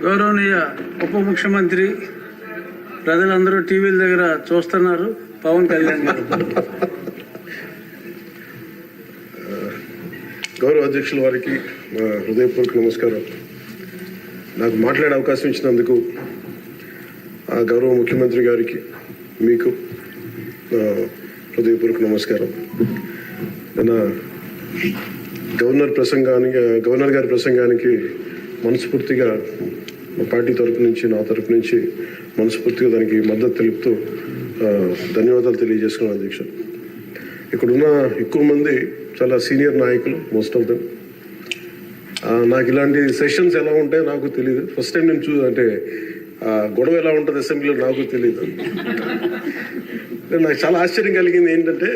గౌరవనీయ ఉప ముఖ్యమంత్రి ప్రజలందరూ టీవీల దగ్గర చూస్తున్నారు. పవన్ కళ్యాణ్ గారు. గౌరవ అధ్యక్షుల వారికి హృదయపూర్వక నమస్కారం. నాకు మాట్లాడే అవకాశం ఇచ్చినందుకు గౌరవ ముఖ్యమంత్రి గారికి మీకు హృదయపూర్వక నమస్కారం. నా గవర్నర్ గారి ప్రసంగానికి మనస్ఫూర్తిగా మా పార్టీ తరపు నుంచి, నా తరపు నుంచి మనస్ఫూర్తిగా దానికి మద్దతు తెలుపుతూ ధన్యవాదాలు తెలియజేసుకున్నాను అధ్యక్ష. ఇక్కడున్న ఎక్కువ మంది చాలా సీనియర్ నాయకులు, మోస్ట్ ఆఫ్ దెమ్. నాకు ఇలాంటి సెషన్స్ ఎలా ఉంటాయో నాకు తెలియదు. ఫస్ట్ టైం నేను అంటే గొడవ ఎలా ఉంటుంది అసెంబ్లీలో నాకు తెలియదు. నాకు చాలా ఆశ్చర్యం కలిగింది ఏంటంటే,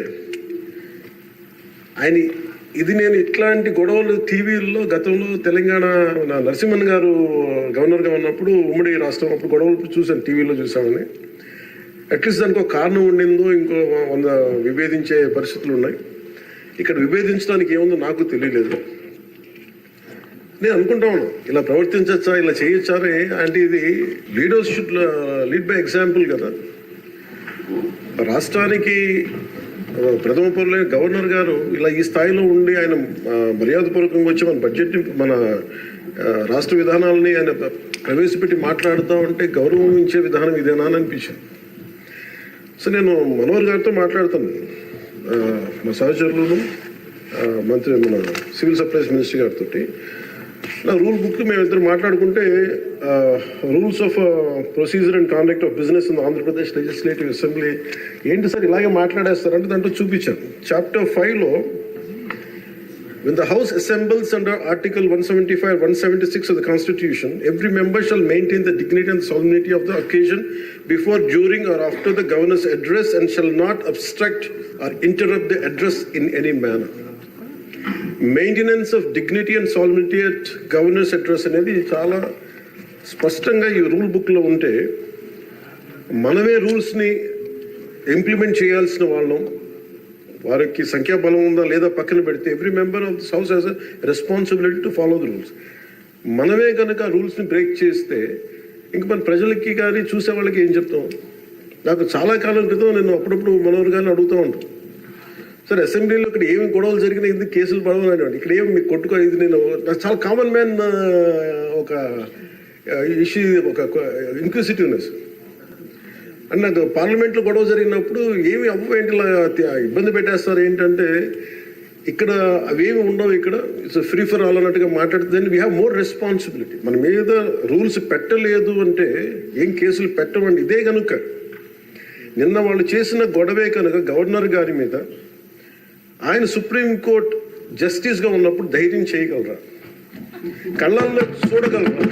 నేను ఇట్లాంటి గొడవలు టీవీల్లో గతంలో తెలంగాణ నరసింహన్ గారు గవర్నర్గా ఉన్నప్పుడు, ఉమ్మడి రాష్ట్రం అప్పుడు గొడవలు చూశాను, టీవీలో చూసామని. అట్లీస్ట్ దానికి ఒక కారణం ఉండిందో, ఇంకో 100 విభేదించే పరిస్థితులు ఉన్నాయి. ఇక్కడ విభేదించడానికి ఏముందో నాకు తెలియలేదు. నేను అనుకుంటా ఉన్నాను, ఇలా ప్రవర్తించచ్చా, ఇలా చేయొచ్చా అంటే ఇది leaders should lead by example కదా. రాష్ట్రానికి ప్రథమ పౌరులైన గవర్నర్ గారు ఇలా ఈ స్థాయిలో ఉండి ఆయన మర్యాదపూర్వకంగా వచ్చి మన బడ్జెట్ని, మన రాష్ట్ర విధానాలని ఆయన ప్రవేశపెట్టి మాట్లాడుతూ ఉంటే గౌరవించే విధానం ఇదేనా అని అనిపించింది. సో నేను మనోహర్ గారితో మాట్లాడుతాను, మా సహచరులను, మన సివిల్ సప్లైస్ మినిస్టర్ గారితో. నా రూల్ బుక్ మేమిద్దరు మాట్లాడుకుంటే, rules of procedure and conduct of business in Andhra Pradesh legislative assembly ఏంటి సార్ ఇలాగే మాట్లాడేస్తారంటే దాంట్లో చూపించాను. చాప్టర్ 5లో, when the House assembles under Article 175, 176 of the Constitution, every member shall maintain the dignity and solemnity of the occasion before, during, or after the governor's address, and shall not obstruct or interrupt the address in any manner. Maintenance of dignity and solidity at governors address అనేది చాలా స్పష్టంగా ఈ rule బుక్లో ఉంటే, మనమే రూల్స్ని implement చేయాల్సిన వాళ్ళం. వారికి సంఖ్యాబలం ఉందా లేదా పక్కన పెడితే, every member of this house has a responsibility to follow the rules. మనమే కనుక ఆ రూల్స్ని బ్రేక్ చేస్తే ఇంక మన ప్రజలకి కానీ చూసే వాళ్ళకి ఏం చెప్తాం? నాకు చాలా కాలం క్రితం నేను అప్పుడప్పుడు మనోహర్ గారిని అడుగుతూ ఉంటాను, సార్ అసెంబ్లీలో ఇక్కడ ఏమి గొడవలు జరిగినా ఎందుకు కేసులు పడవని, ఇక్కడ ఏమి మీకు కొట్టుకో, ఇది నేను నాకు చాలా కామన్ మ్యాన్ ఒక ఇష్యూ, ఒక ఇంక్విజిటివ్నెస్. అండ్ నాకు పార్లమెంట్లో గొడవ జరిగినప్పుడు ఏమి అవ్వేంటి ఇలా ఇబ్బంది పెట్టేస్తారు ఏంటంటే, ఇక్కడ అవేమి ఉండవు, ఇక్కడ ఇట్స్ ఫ్రీ ఫర్ ఆల్ అన్నట్టుగా మాట్లాడితే వీ హ్యావ్ మోర్ రెస్పాన్సిబిలిటీ. మన మీద రూల్స్ పెట్టలేదు అంటే ఏం కేసులు పెట్టమండి. ఇదే కనుక నిన్న వాళ్ళు చేసిన గొడవే కనుక గవర్నర్ గారి మీద, ఆయన సుప్రీంకోర్టు జస్టిస్గా ఉన్నప్పుడు ధైర్యం చేయగలరా? కళ్ళల్లో చూడగలరా?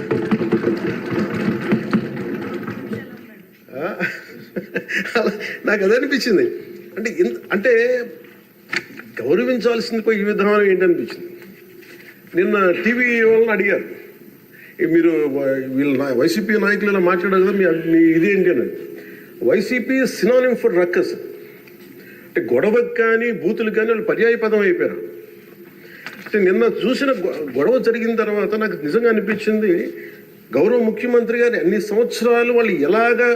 నాకు అదే అనిపించింది. అంటే గౌరవించాల్సింది పోయి ఈ విధానం ఏంటనిపించింది. నిన్న టీవీ వాళ్ళని అడిగారు, మీరు వీళ్ళ వైసీపీ నాయకులు ఇలా మాట్లాడారు కదా, మీ ఇదేంటి అని. YCP synonym for ruckus. అంటే గొడవకు కానీ బూతులకు కానీ వాళ్ళు పర్యాయ పదం అయిపోయారు. అంటే నిన్న చూసిన గొడవ జరిగిన తర్వాత నాకు నిజంగా అనిపించింది, గౌరవ ముఖ్యమంత్రి గారు అన్ని సంవత్సరాలు వాళ్ళు ఎలాగా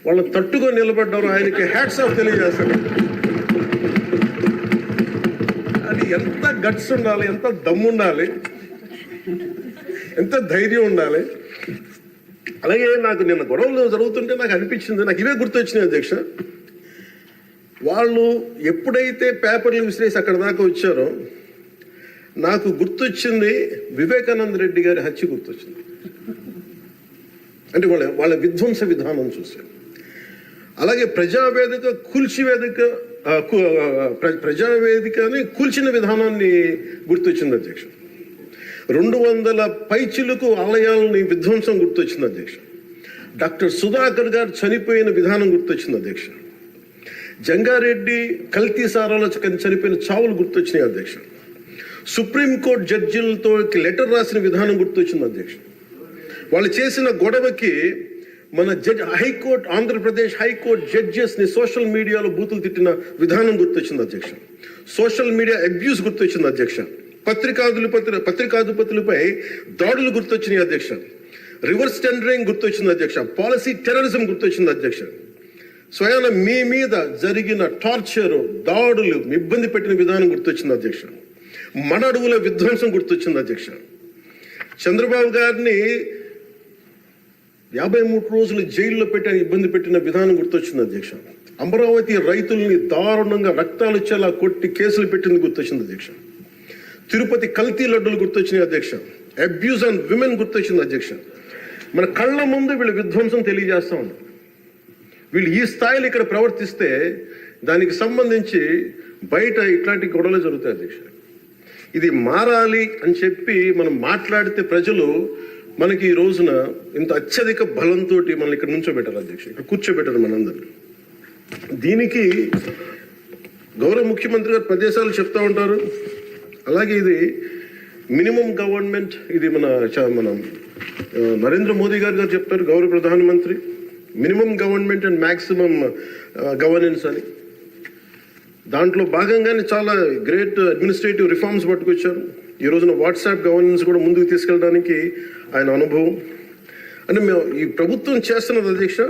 వాళ్ళని తట్టుకొని నిలబడ్డారో ఆయనకి హ్యాట్స్ ఆఫ్ తెలియజేస్తారు. అది ఎంత గట్స్ ఉండాలి, ఎంత దమ్ము ఉండాలి, ఎంత ధైర్యం ఉండాలి. అలాగే నాకు నిన్న గొడవలు జరుగుతుంటే నాకు అనిపించింది, నాకు ఇవే గుర్తొచ్చినాయి అధ్యక్ష. వాళ్ళు ఎప్పుడైతే పేపర్లు విసిరేసి అక్కడ దాకా వచ్చారో నాకు గుర్తొచ్చింది వివేకానంద రెడ్డి గారి హత్య గుర్తొచ్చింది. అంటే వాళ్ళ విధ్వంస విధానం చూశారు. అలాగే ప్రజావేదికని కూల్చిన విధానాన్ని గుర్తొచ్చింది అధ్యక్ష. 200 పైచిలకు ఆలయాలని విధ్వంసం గుర్తొచ్చింది అధ్యక్ష. డాక్టర్ సుధాకర్ గారు చనిపోయిన విధానం గుర్తొచ్చింది అధ్యక్ష. జంగారెడ్డి కల్తీ సారాలో చనిపోయిన చావులు గుర్తొచ్చినాయి అధ్యక్ష. సుప్రీంకోర్టు జడ్జిలతో లెటర్ రాసిన విధానం గుర్తొచ్చింది అధ్యక్ష. వాళ్ళు చేసిన గొడవకి మన హైకోర్టు, ఆంధ్రప్రదేశ్ హైకోర్టు జడ్జెస్ని సోషల్ మీడియాలో బూతులు తిట్టిన విధానం గుర్తొచ్చింది అధ్యక్ష. సోషల్ మీడియా అబ్యూస్ గుర్తొచ్చింది అధ్యక్ష. పత్రికాధిపతులపై దాడులు గుర్తొచ్చినాయి అధ్యక్ష. రివర్స్ టెండరింగ్ గుర్తొచ్చింది అధ్యక్ష, పాలసీ టెర్రరిజం గుర్తొచ్చింది అధ్యక్ష, స్వయాన మీ మీద జరిగిన టార్చర్, దాడులు, ఇబ్బంది పెట్టిన విధానం గుర్తొచ్చింది అధ్యక్ష, మన అడవుల విధ్వంసం గుర్తొచ్చింది అధ్యక్ష, చంద్రబాబు గారిని 53 రోజులు జైల్లో పెట్టి ఇబ్బంది పెట్టిన విధానం గుర్తొచ్చింది అధ్యక్ష, అమరావతి రైతుల్ని దారుణంగా రక్తాలు వచ్చేలా కొట్టి కేసులు పెట్టింది గుర్తొచ్చింది అధ్యక్ష, తిరుపతి కల్తీ లడ్డులు గుర్తొచ్చినాయి అధ్యక్ష, అబ్యూజ్ ఆన్ విమెన్ గుర్తొచ్చింది అధ్యక్ష. మన కళ్ళ ముందు వీళ్ళు విధ్వంసం తెలియజేస్తా ఉన్నారు. వీళ్ళు ఈ స్థాయిలో ఇక్కడ ప్రవర్తిస్తే దానికి సంబంధించి బయట ఇట్లాంటి గొడవలు జరుగుతాయి అధ్యక్ష. ఇది మారాలి అని చెప్పి మనం మాట్లాడితే ప్రజలు మనకి ఈ రోజున ఇంత అత్యధిక బలంతో మనల్ని ఇక్కడ నుంచోబెట్టారు అధ్యక్ష, ఇక్కడ కూర్చోబెట్టారు మనందరూ. దీనికి గౌరవ ముఖ్యమంత్రి గారు ప్రదేశాలు చెప్తా ఉంటారు. అలాగే ఇది మినిమం గవర్నమెంట్, ఇది మన నరేంద్ర మోదీ గారు చెప్తారు, గౌరవ ప్రధానమంత్రి, minimum government and maximum governance అని. దాంట్లో భాగంగానే చాలా గ్రేట్ అడ్మినిస్ట్రేటివ్ రిఫార్మ్స్ పట్టుకొచ్చారు. ఈ రోజున వాట్సాప్ గవర్నెన్స్ కూడా ముందుకు తీసుకెళ్ళడానికి ఆయన అనుభవం. అంటే మేము ఈ ప్రభుత్వం చేస్తున్నది అధ్యక్ష,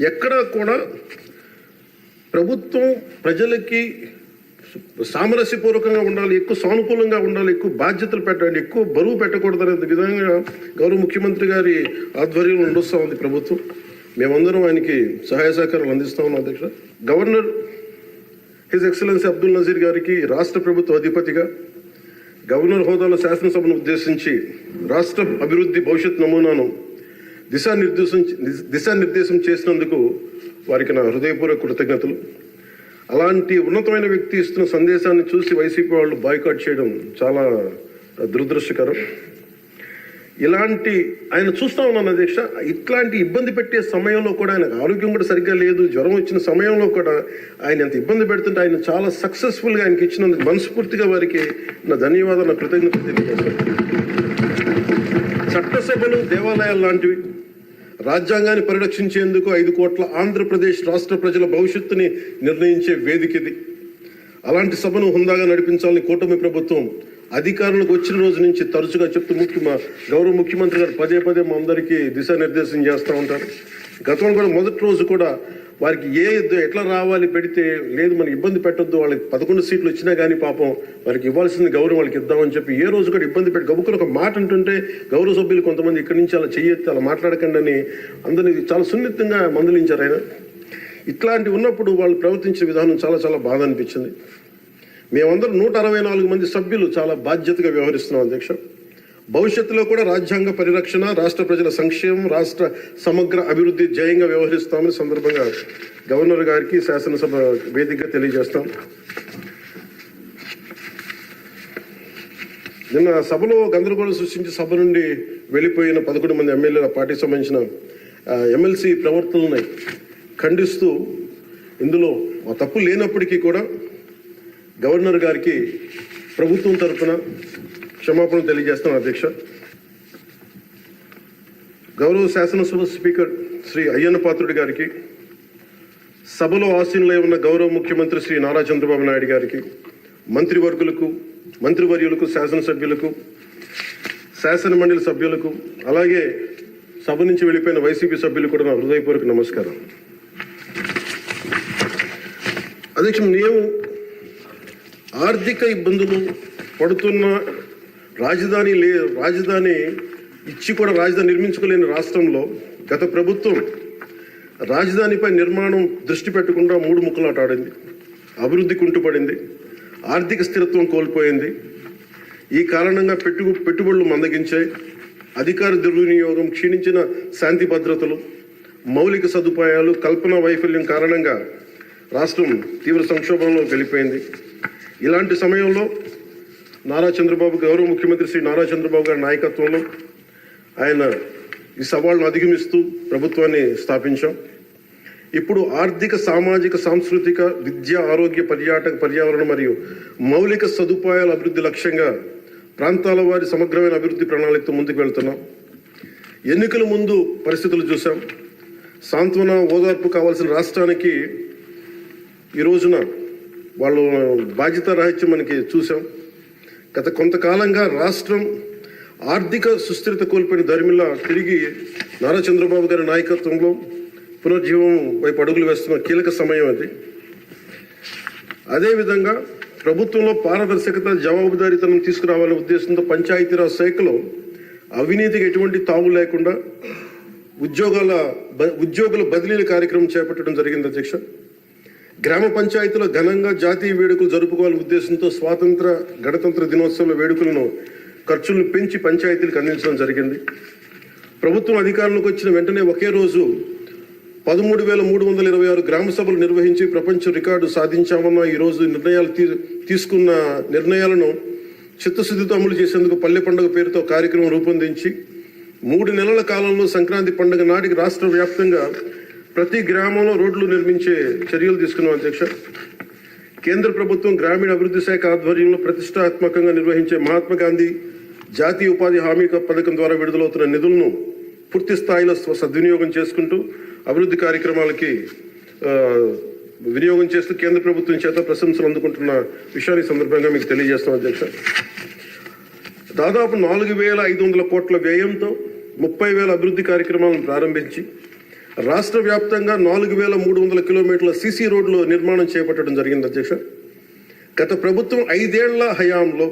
ఎక్కడా కూడా ప్రభుత్వం ప్రజలకి సామరస్యపూర్వకంగా ఉండాలి, ఎక్కువ సానుకూలంగా ఉండాలి, ఎక్కువ బాధ్యతలు పెట్టాలి, ఎక్కువ బరువు పెట్టకూడదు అనే విధంగా గౌరవ ముఖ్యమంత్రి గారి ఆధ్వర్యంలో నడుస్తూ ఉంది ప్రభుత్వం. మేమందరం ఆయనకి సహాయ సహకారాలు అందిస్తా ఉన్నాం అధ్యక్ష. Governor his excellency Abdul Nazeer గారికి రాష్ట్ర ప్రభుత్వ అధిపతిగా గవర్నర్ హోదాలో శాసనసభను ఉద్దేశించి రాష్ట్ర అభివృద్ధి భవిష్యత్ నమూనాను దిశానిర్దేశం చేసినందుకు వారికి నా హృదయపూర్వక కృతజ్ఞతలు. అలాంటి ఉన్నతమైన వ్యక్తి ఇస్తున్న సందేశాన్ని చూసి వైసీపీ వాళ్ళు బాయ్కాట్ చేయడం చాలా దురదృష్టకరం. ఇలాంటి ఆయన చూస్తా ఉన్నాను అధ్యక్ష, ఇట్లాంటి ఇబ్బంది పెట్టే సమయంలో కూడా ఆయన ఆరోగ్యం కూడా సరిగ్గా లేదు, జ్వరం వచ్చిన సమయంలో కూడా ఆయన ఎంత ఇబ్బంది పెడుతుంటే ఆయన చాలా సక్సెస్ఫుల్గా ఆయనకి ఇచ్చినందుకు మనస్ఫూర్తిగా వారికి నా ధన్యవాదాలు, నా కృతజ్ఞతలు తెలియజేస్తాను. చట్టసభలు దేవాలయాలు లాంటివి రాజ్యాంగాన్ని పరిరక్షించేందుకు 5 కోట్ల ఆంధ్రప్రదేశ్ రాష్ట్ర ప్రజల భవిష్యత్తుని నిర్ణయించే వేదిక ఇది. అలాంటి సభను హుందాగా నడిపించాలని కూటమి ప్రభుత్వం అధికారులకు వచ్చిన రోజు నుంచి తరచుగా చెప్తూ గౌరవ ముఖ్యమంత్రి గారు పదే మా అందరికీ దిశానిర్దేశం చేస్తూ ఉంటారు. గతంలో కూడా మొదటి రోజు కూడా వారికి ఎట్లా రావాలి పెడితే లేదు మనం ఇబ్బంది పెట్టొద్దు, వాళ్ళకి 11 సీట్లు వచ్చినా కానీ పాపం వారికి ఇవ్వాల్సింది గౌరవం వాళ్ళకి ఇద్దామని చెప్పి ఏ రోజు కూడా ఇబ్బంది పెట్టి గబుక్కుని ఒక మాట అంటుంటే గౌరవ సభ్యులు కొంతమంది ఇక్కడి నుంచి అలా చెయ్యొద్దు, అలా మాట్లాడకండి అని అందరినీ చాలా సున్నితంగా మందలించారు ఆయన. ఇట్లాంటి ఉన్నప్పుడు వాళ్ళు ప్రవర్తించే విధానం చాలా బాధ అనిపించింది. మేమందరం 164 మంది సభ్యులు చాలా బాధ్యతగా వ్యవహరిస్తున్నాం అధ్యక్ష. భవిష్యత్తులో కూడా రాజ్యాంగ పరిరక్షణ, రాష్ట్ర ప్రజల సంక్షేమం, రాష్ట్ర సమగ్ర అభివృద్ధి జయంగా వ్యవహరిస్తామని సందర్భంగా గవర్నర్ గారికి శాసనసభ వేదికగా తెలియజేస్తాం. నిన్న సభలో గందరగోళం సృష్టించి సభ నుండి వెళ్ళిపోయిన 11 మంది ఎమ్మెల్యేల పార్టీకి సంబంధించిన ఎమ్మెల్సీ ప్రవర్తనని ఖండిస్తూ ఇందులో ఆ తప్పు లేనప్పటికీ కూడా గవర్నర్ గారికి ప్రభుత్వం తరఫున క్షమాపణ తెలియజేస్తాను అధ్యక్ష. గౌరవ శాసనసభ స్పీకర్ శ్రీ అయ్యన్న పాత్రుడి గారికి, సభలో ఆసీనులై ఉన్న గౌరవ ముఖ్యమంత్రి శ్రీ నారా చంద్రబాబు నాయుడు గారికి, మంత్రివర్యులకు, శాసనసభ్యులకు, శాసన మండలి సభ్యులకు, అలాగే సభ నుంచి వెళ్ళిపోయిన వైసీపీ సభ్యులకు కూడా నా హృదయపూర్వక నమస్కారం. అధ్యక్ష, మేము ఆర్థిక ఇబ్బందులు పడుతున్న రాజధాని ఇచ్చి కూడా రాజధాని నిర్మించుకోలేని రాష్ట్రంలో గత ప్రభుత్వం రాజధానిపై నిర్మాణం దృష్టి పెట్టకుండా 3 ముక్కలాట ఆడింది. అభివృద్ధి కుంటుపడింది, ఆర్థిక స్థిరత్వం కోల్పోయింది. ఈ కారణంగా పెట్టుబడులు మందగించాయి, అధికార దుర్వినియోగం, క్షీణించిన శాంతి భద్రతలు, మౌలిక సదుపాయాలు, కల్పన వైఫల్యం కారణంగా రాష్ట్రం తీవ్ర సంక్షోభంలో వెళ్ళిపోయింది. ఇలాంటి సమయంలో గౌరవ ముఖ్యమంత్రి శ్రీ నారా చంద్రబాబు గారి నాయకత్వంలో ఆయన ఈ సవాళ్ళను అధిగమిస్తూ ప్రభుత్వాన్ని స్థాపించాం. ఇప్పుడు ఆర్థిక, సామాజిక, సాంస్కృతిక, విద్య, ఆరోగ్య, పర్యావరణ మరియు మౌలిక సదుపాయాల అభివృద్ధి లక్ష్యంగా ప్రాంతాల వారి సమగ్రమైన అభివృద్ధి ప్రణాళికతో ముందుకు వెళ్తున్నాం. ఎన్నికల ముందు పరిస్థితులు చూసాం. సాంత్వన, ఓదార్పు కావాల్సిన రాష్ట్రానికి ఈ రోజున వాళ్ళు బాధ్యత రాహిత్యం మనకి చూసాం. గత కొంతకాలంగా రాష్ట్రం ఆర్థిక సుస్థిరత కోల్పోయిన దరిమిలా తిరిగి నారా చంద్రబాబు గారి నాయకత్వంలో పునర్జీవం వైపు అడుగులు వేస్తున్న కీలక సమయం అది. అదేవిధంగా ప్రభుత్వంలో పారదర్శకత, జవాబుదారీతనం తీసుకురావాలనే ఉద్దేశంతో పంచాయతీరాజ్ శాఖలో అవినీతికి ఎటువంటి తావు లేకుండా ఉద్యోగుల బదిలీల కార్యక్రమం చేపట్టడం జరిగింది అధ్యక్ష. గ్రామ పంచాయతీలో ఘనంగా జాతీయ వేడుకలు జరుపుకోవాలనే ఉద్దేశంతో స్వాతంత్ర గణతంత్ర దినోత్సవ వేడుకలను ఖర్చులను పెంచి పంచాయతీలకు అందించడం జరిగింది. ప్రభుత్వం అధికారంలోకి వచ్చిన వెంటనే ఒకే రోజు 13,326 గ్రామ సభలు నిర్వహించి ప్రపంచ రికార్డు సాధించామన్న ఈరోజు తీసుకున్న నిర్ణయాలను చిత్తశుద్ధితో అమలు చేసేందుకు పల్లె పండుగ పేరుతో కార్యక్రమం రూపొందించి 3 నెలల కాలంలో సంక్రాంతి పండుగ నాటికి రాష్ట్ర వ్యాప్తంగా ప్రతి గ్రామంలో రోడ్లు నిర్మించే చర్యలు తీసుకున్నాం అధ్యక్ష. కేంద్ర ప్రభుత్వం గ్రామీణ అభివృద్ధి శాఖ ఆధ్వర్యంలో ప్రతిష్టాత్మకంగా నిర్వహించే మహాత్మా గాంధీ జాతీయ ఉపాధి హామీ పథకం ద్వారా విడుదలవుతున్న నిధులను పూర్తి స్థాయిలో సద్వినియోగం చేసుకుంటూ అభివృద్ధి కార్యక్రమాలకి వినియోగం చేస్తూ కేంద్ర ప్రభుత్వం చేత ప్రశంసలు అందుకుంటున్న విషయాన్ని సందర్భంగా మీకు తెలియజేస్తాం అధ్యక్ష. దాదాపు 4,500 కోట్ల వ్యయంతో 30,000 అభివృద్ధి కార్యక్రమాలను ప్రారంభించి రాష్ట్ర వ్యాప్తంగా 4,300 కిలోమీటర్ల సీసీ రోడ్లు నిర్మాణం చేపట్టడం జరిగింది అధ్యక్ష. గత ప్రభుత్వం 5 ఏళ్ల హయాంలో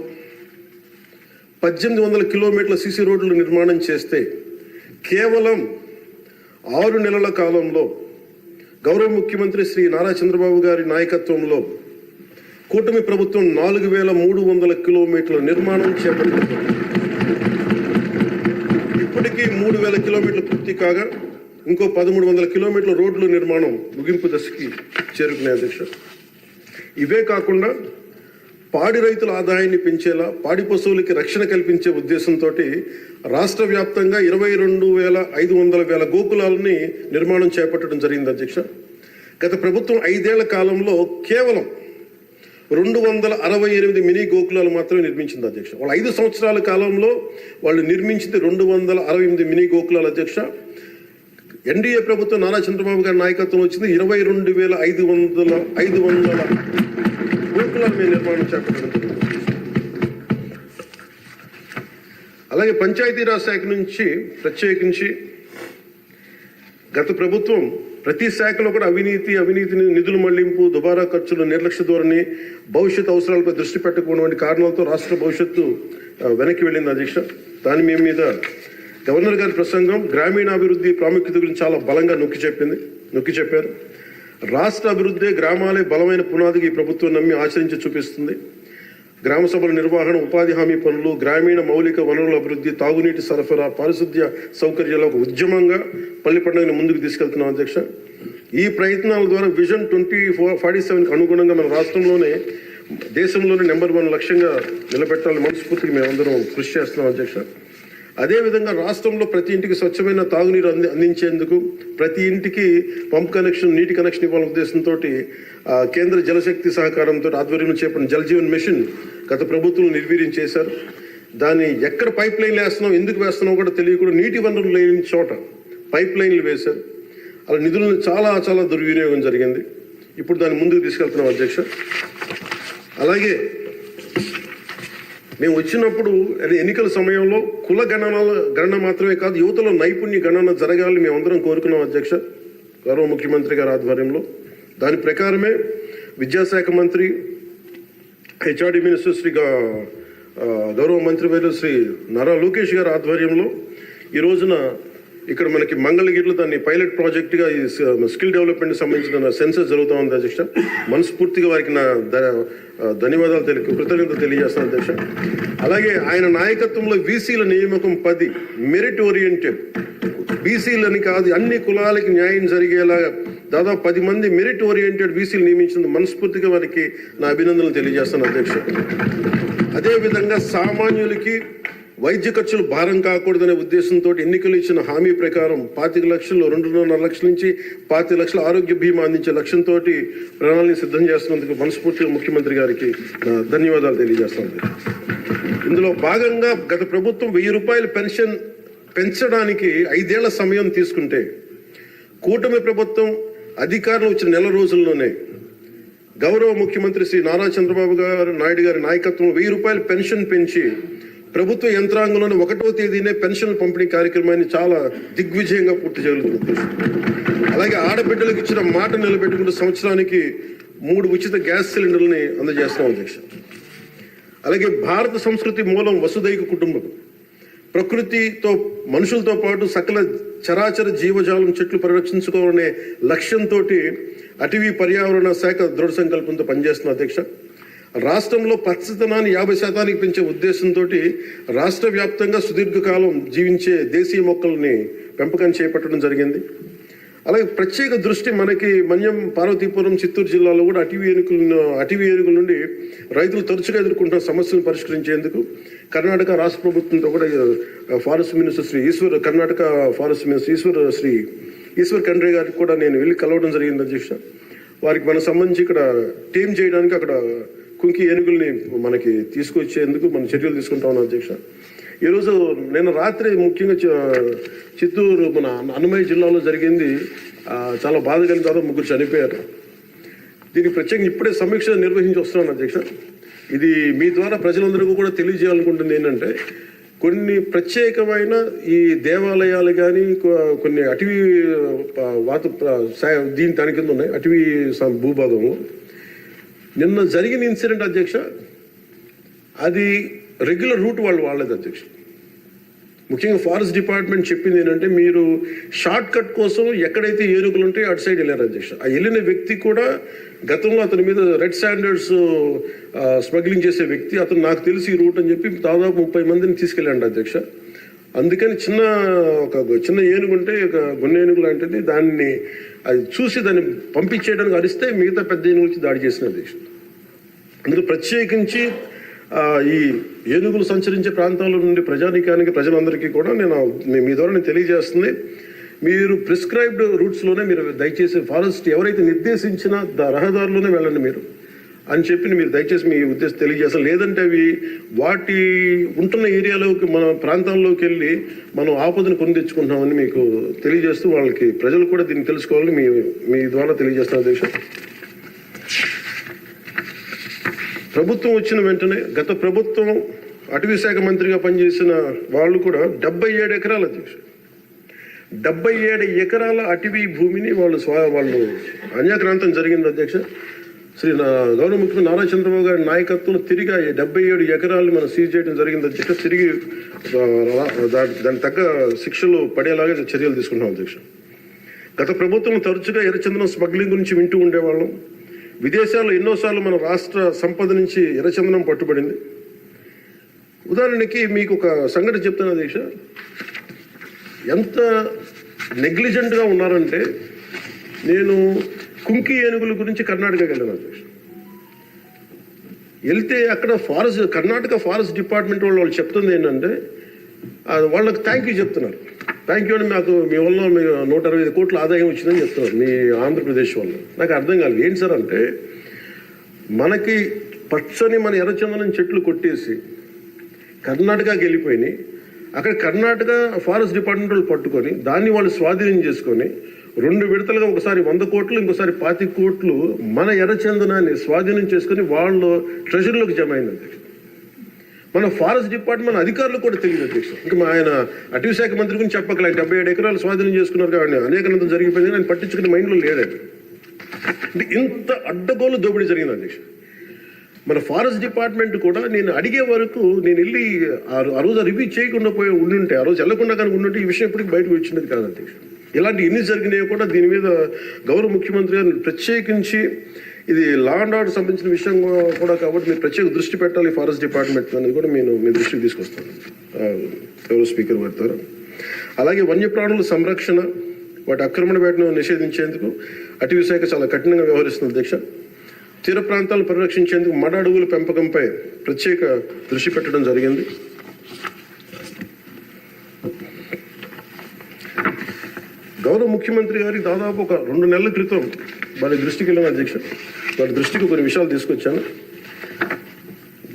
1,800 కిలోమీటర్ల సీసీ రోడ్లు నిర్మాణం చేస్తే కేవలం 6 నెలల కాలంలో గౌరవ ముఖ్యమంత్రి శ్రీ నారా చంద్రబాబు గారి నాయకత్వంలో కూటమి ప్రభుత్వం 4,300 కిలోమీటర్ల నిర్మాణం చేపట్టింది. ఇప్పటికీ 3,000 కిలోమీటర్లు పూర్తి కాగా ఇంకో 1,300 కిలోమీటర్ల రోడ్ల నిర్మాణం ముగింపు దశకి చేరుకునే అధ్యక్ష. ఇవే కాకుండా పాడి రైతుల ఆదాయాన్ని పెంచేలా, పాడి పశువులకి రక్షణ కల్పించే ఉద్దేశంతో రాష్ట్ర వ్యాప్తంగా 22,500 గోకులాలని నిర్మాణం చేపట్టడం జరిగింది అధ్యక్ష. గత ప్రభుత్వం 5 ఏళ్ల కాలంలో కేవలం 268 మినీ గోకులాలు మాత్రమే నిర్మించింది అధ్యక్ష. వాళ్ళు 5 సంవత్సరాల కాలంలో వాళ్ళు నిర్మించింది 268 మినీ గోకులాలు అధ్యక్ష. ఎన్డీఏ ప్రభుత్వం నారా చంద్రబాబు గారి నాయకత్వం వచ్చింది 22,500 గోకులాల మీద నిర్మాణం చేపట్టడం జరిగింది. అలాగే పంచాయతీరాజ్ శాఖ నుంచి ప్రత్యేకించి గత ప్రభుత్వం ప్రతి శాఖలో కూడా అవినీతిని నిధుల మళ్లింపు, దుబారా ఖర్చులు, నిర్లక్ష్య ధోరణి, భవిష్యత్ అవసరాలపై దృష్టి పెట్టకపోవడం వంటి కారణాలతో రాష్ట్ర భవిష్యత్తు వెనక్కి వెళ్ళింది అధ్యక్ష. దాని మీద గవర్నర్ గారి ప్రసంగం గ్రామీణాభివృద్ధి ప్రాముఖ్యత గురించి చాలా బలంగా నొక్కి చెప్పారు. రాష్ట్ర అభివృద్ధి గ్రామాలే బలమైన పునాదికి ఈ ప్రభుత్వం నమ్మి ఆచరించి చూపిస్తుంది. గ్రామ సభల నిర్వహణ, ఉపాధి హామీ పనులు, గ్రామీణ మౌలిక వనరుల అభివృద్ధి, తాగునీటి సరఫరా, పారిశుద్ధ్య సౌకర్యాల ఒక ఉద్యమంగా పల్లి పండుగను ముందుకు తీసుకెళ్తున్నాం అధ్యక్ష. ఈ ప్రయత్నాల ద్వారా విజన్ 2047కి అనుగుణంగా మన రాష్ట్రంలోనే దేశంలోనే నెంబర్ 1 లక్ష్యంగా నిలబెట్టాలని మనస్ఫూర్తిగా మేమందరం కృషి చేస్తున్నాం అధ్యక్ష. అదేవిధంగా రాష్ట్రంలో ప్రతి ఇంటికి స్వచ్ఛమైన తాగునీరు అందించేందుకు ప్రతి ఇంటికి పంప్ కనెక్షన్, నీటి కనెక్షన్ ఇవ్వాలనే ఉద్దేశంతో కేంద్ర జలశక్తి సహకారంతో ఆధ్వర్యంలో చేపట్టిన జల్ జీవన్ మిషన్ గత ప్రభుత్వం నిర్వీర్యం చేశారు. దాన్ని ఎక్కడ పైప్ లైన్లు వేస్తున్నాం, ఎందుకు వేస్తున్నాం కూడా తెలియకుండా నీటి వనరులు లేని చోట పైప్ లైన్లు వేశారు. అలా నిధులను చాలా దుర్వినియోగం జరిగింది. ఇప్పుడు దాన్ని ముందుకు తీసుకెళ్తున్నాం అధ్యక్ష. అలాగే మేము వచ్చినప్పుడు ఎన్నికల సమయంలో కుల గణన మాత్రమే కాదు, యువతలో నైపుణ్య గణన జరగాలని మేమందరం కోరుకున్నాం అధ్యక్ష, గౌరవ ముఖ్యమంత్రి గారి ఆధ్వర్యంలో. దాని ప్రకారమే విద్యాశాఖ మంత్రి, హెచ్ఆర్డి మినిస్టర్ శ్రీ గౌరవ మంత్రివర్యులు శ్రీ నారా లోకేష్ గారి ఆధ్వర్యంలో ఈ రోజున ఇక్కడ మనకి మంగళగిరిలో దాన్ని పైలట్ ప్రాజెక్టుగా ఈ స్కిల్ డెవలప్మెంట్ సంబంధించిన సెన్సస్ జరుగుతూ ఉంది అధ్యక్ష. మనస్ఫూర్తిగా వారికి నా ధన్యవాదాలు కృతజ్ఞతలు తెలియజేస్తాను అధ్యక్ష. అలాగే ఆయన నాయకత్వంలో బీసీల నియామకం 10 మెరిట్ ఓరియంటెడ్, బీసీలని కాదు అన్ని కులాలకి న్యాయం జరిగేలాగా దాదాపు 10 మంది మెరిట్ ఓరియంటెడ్ బీసీలు నియమించినందుకు మనస్ఫూర్తిగా వారికి నా అభినందనలు తెలియజేస్తాను అధ్యక్ష. అదేవిధంగా సామాన్యులకి వైద్య ఖర్చులు భారం కాకూడదనే ఉద్దేశంతో ఎన్నికలు ఇచ్చిన హామీ ప్రకారం 25 లక్షలు, 2.5 లక్షల నుంచి 25 లక్షల ఆరోగ్య బీమా అందించే లక్ష్యంతో ప్రణాళిక సిద్ధం చేస్తున్నందుకు మనస్ఫూర్తిగా ముఖ్యమంత్రి గారికి ధన్యవాదాలు తెలియజేస్తాను. ఇందులో భాగంగా గత ప్రభుత్వం 1,000 రూపాయల పెన్షన్ పెంచడానికి 5 ఏళ్ల సమయం తీసుకుంటే కూటమి ప్రభుత్వం అధికారంలో వచ్చిన నెల రోజుల్లోనే గౌరవ ముఖ్యమంత్రి శ్రీ నారా చంద్రబాబు నాయుడు గారి నాయకత్వంలో 1,000 రూపాయల పెన్షన్ పెంచి ప్రభుత్వ యంత్రాంగంలోని 1వ తేదీనే పెన్షన్ పంపిణీ కార్యక్రమాన్ని చాలా దిగ్విజయంగా పూర్తి చేయగలుగుతుంది. అలాగే ఆడబిడ్డలకు ఇచ్చిన మాట నిలబెట్టుకుంటూ సంవత్సరానికి 3 ఉచిత గ్యాస్ సిలిండర్లని అందజేస్తాం అధ్యక్ష. అలాగే భారత సంస్కృతి మూలం వసుదైక కుటుంబం. ప్రకృతితో మనుషులతో పాటు సకల చరాచర జీవజాలం చెట్లు పరిరక్షించుకోవాలనే లక్ష్యంతో అటవీ పర్యావరణ శాఖ దృఢ సంకల్పంతో పనిచేస్తున్న అధ్యక్ష. రాష్ట్రంలో పచ్చదనాన్ని 50% పెంచే ఉద్దేశంతో రాష్ట్ర వ్యాప్తంగా సుదీర్ఘకాలం జీవించే దేశీయ మొక్కల్ని పెంపకం చేపట్టడం జరిగింది. అలాగే ప్రత్యేక దృష్టి మనకి మన్యం, పార్వతీపురం, చిత్తూరు జిల్లాలో కూడా అటవీ ఏనుగుల నుండి రైతులు తరచుగా ఎదుర్కొంటున్న సమస్యలను పరిష్కరించేందుకు కర్ణాటక రాష్ట్ర ప్రభుత్వంతో కూడా forest minister Karnataka forest minister Eshwar Khandre గారికి కూడా నేను వెళ్ళి కలవడం జరిగింది అధ్యక్ష. వారికి మనకు సంబంధించి ఇక్కడ టీం చేయడానికి అక్కడ కుంకి ఏనుగుల్ని మనకి తీసుకొచ్చేందుకు మనం చర్యలు తీసుకుంటా ఉన్నాం అధ్యక్ష. ఈరోజు నిన్న రాత్రి ముఖ్యంగా చిత్తూరు మన అన్నమయ్య జిల్లాలో జరిగింది. చాలా బాధ కలిగిన తర్వాత 3 చనిపోయారు. దీనికి ప్రత్యేకంగా ఇప్పుడే సమీక్ష నిర్వహించి వస్తున్నాను అధ్యక్ష. ఇది మీ ద్వారా ప్రజలందరికీ కూడా తెలియజేయాలనుకుంటుంది ఏంటంటే, కొన్ని ప్రత్యేకమైన ఈ దేవాలయాలు కానీ కొన్ని అటవీ దాని కింద ఉన్నాయి అటవీ భూభాగము. నిన్న జరిగిన ఇన్సిడెంట్ అధ్యక్ష, అది రెగ్యులర్ రూట్ వాళ్ళు వాళ్ళది అధ్యక్ష. ముఖ్యంగా ఫారెస్ట్ డిపార్ట్మెంట్ చెప్పింది ఏంటంటే, మీరు షార్ట్ కట్ కోసం ఎక్కడైతే ఏనుగులు ఉంటాయో అటు సైడ్ వెళ్ళారు అధ్యక్ష. ఆ వెళ్ళిన వ్యక్తి కూడా గతంలో అతని మీద రెడ్ స్టాండర్డ్స్ స్మగ్లింగ్ చేసే వ్యక్తి, అతను నాకు తెలిసి ఈ రూట్ అని చెప్పి దాదాపు 30 మందిని తీసుకెళ్ళండి అధ్యక్ష. అందుకని చిన్న ఏనుగు ఉంటే ఒక గున్న ఏనుగు లాంటిది, దాన్ని అది చూసి దాన్ని పంపించేయడానికి అరిస్తే మిగతా పెద్ద ఏనుగు వచ్చి దాడి చేసిన అధ్యక్ష. అందుకే ప్రత్యేకించి ఈ ఏనుగులు సంచరించే ప్రాంతాల నుండి ప్రజలందరికీ కూడా మీ ద్వారా నేను తెలియజేస్తుంది, మీరు ప్రిస్క్రైబ్డ్ రూట్స్లోనే మీరు దయచేసి ఫారెస్ట్ ఎవరైతే నిర్దేశించిన రహదారులోనే వెళ్ళండి మీరు అని చెప్పి మీరు దయచేసి మీ ఉద్దేశం తెలియజేస్తాం. లేదంటే అవి వాటి ఉంటున్న ఏరియాలోకి మన ప్రాంతాల్లోకి వెళ్ళి మనం ఆపదను కొని తెచ్చుకుంటామని మీకు తెలియజేస్తూ వాళ్ళకి ప్రజలు కూడా దీన్ని తెలుసుకోవాలని మీ ద్వారా తెలియజేస్తాను అధ్యక్ష. ప్రభుత్వం వచ్చిన వెంటనే గత ప్రభుత్వం అటవీ శాఖ మంత్రిగా పనిచేసిన వాళ్ళు కూడా 77 ఎకరాల అధ్యక్ష 77 ఎకరాల అటవీ భూమిని వాళ్ళు అన్యాక్రాంతం జరిగింది అధ్యక్ష. గౌరవ ముఖ్యమంత్రి నారా చంద్రబాబు గారి నాయకత్వంలో తిరిగి 77 ఎకరాలు మనం సీజ్ చేయడం జరిగింది అధ్యక్ష. తిరిగి దాని తగ్గ శిక్షలు పడేలాగా చర్యలు తీసుకుంటాం అధ్యక్ష. గత ప్రభుత్వం తరచుగా ఎర్రచందనం స్మగ్లింగ్ గురించి వింటూ ఉండేవాళ్ళం. విదేశాల్లో ఎన్నోసార్లు మన రాష్ట్ర సంపద నుంచి ఎర్రచందనం పట్టుబడింది. ఉదాహరణకి మీకు ఒక సంఘటన చెప్తాను అధ్యక్ష. ఎంత నెగ్లిజెంట్గా ఉన్నారంటే, నేను కుంకి ఏనుగుల గురించి కర్ణాటకకి వెళ్ళాను అధ్యక్ష. వెళ్తే అక్కడ కర్ణాటక ఫారెస్ట్ డిపార్ట్మెంట్ వాళ్ళు చెప్తుంది ఏంటంటే, వాళ్ళకి థ్యాంక్ యూ చెప్తున్నారు. థ్యాంక్ యూ అని మాకు మీ వల్ల 125 కోట్ల ఆదాయం వచ్చిందని చెప్తున్నారు మీ ఆంధ్రప్రదేశ్ వల్ల. నాకు అర్థం కాలేదు ఏంటి సార్ అంటే, మనకి పచ్చని మన ఎర్రచందనం చెట్లు కొట్టేసి కర్ణాటకకి వెళ్ళిపోయినాయి. అక్కడ కర్ణాటక ఫారెస్ట్ డిపార్ట్మెంట్ వాళ్ళు పట్టుకొని దాన్ని వాళ్ళు స్వాధీనం చేసుకొని 2 విడతలుగా ఒకసారి 100 కోట్లు ఇంకోసారి 25 కోట్లు మన ఎర్రచందనాన్ని స్వాధీనం చేసుకొని వాళ్ళు ట్రెజరీలోకి జమ అయింది. మన ఫారెస్ట్ డిపార్ట్మెంట్ అధికారులు కూడా తెలియదు అధ్యక్ష. ఇంకా ఆయన అటవీ శాఖ మంత్రి గురించి చెప్పకలే 77 ఎకరాలు స్వాధీనం చేసుకున్నారు కాబట్టి అనేకనంతం జరిగిపోయింది, ఆయన పట్టించుకునే మైండ్లో లేదండి. అంటే ఇంత అడ్డగోలు దోపిడీ జరిగింది అధ్యక్ష. మన ఫారెస్ట్ డిపార్ట్మెంట్ కూడా నేను అడిగే వరకు నేను వెళ్ళి ఆ రోజు రివ్యూ చేయకుండా ఉండుంటే, ఆ రోజు వెళ్లకుండా కానీ ఉండుంటే ఈ విషయం ఎప్పటికీ బయటకు వచ్చినది కాదు అధ్యక్ష. ఇలాంటి ఎన్ని జరిగినాయో కూడా దీని మీద గౌరవ ముఖ్యమంత్రి గారు ప్రత్యేకించి, ఇది లా అండ్ ఆర్డర్ సంబంధించిన విషయం కూడా కాబట్టి మీరు ప్రత్యేక దృష్టి పెట్టాలి ఫారెస్ట్ డిపార్ట్మెంట్ అనేది కూడా నేను మీ దృష్టికి తీసుకొస్తాను గౌరవ స్పీకర్ గారి ద్వారా. అలాగే వన్యప్రాణుల సంరక్షణ, వాటి ఆక్రమణ వేటను నిషేధించేందుకు అటవీ శాఖ చాలా కఠినంగా వ్యవహరిస్తుంది అధ్యక్ష. తీర ప్రాంతాలను పరిరక్షించేందుకు మడ అడవుల పెంపకంపై ప్రత్యేక దృష్టి పెట్టడం జరిగింది. గౌరవ ముఖ్యమంత్రి గారికి దాదాపు ఒక 2 నెలల క్రితం వారి దృష్టికి వెళ్ళిన అధ్యక్ష. వారి దృష్టికి కొన్ని విషయాలు తీసుకొచ్చాను.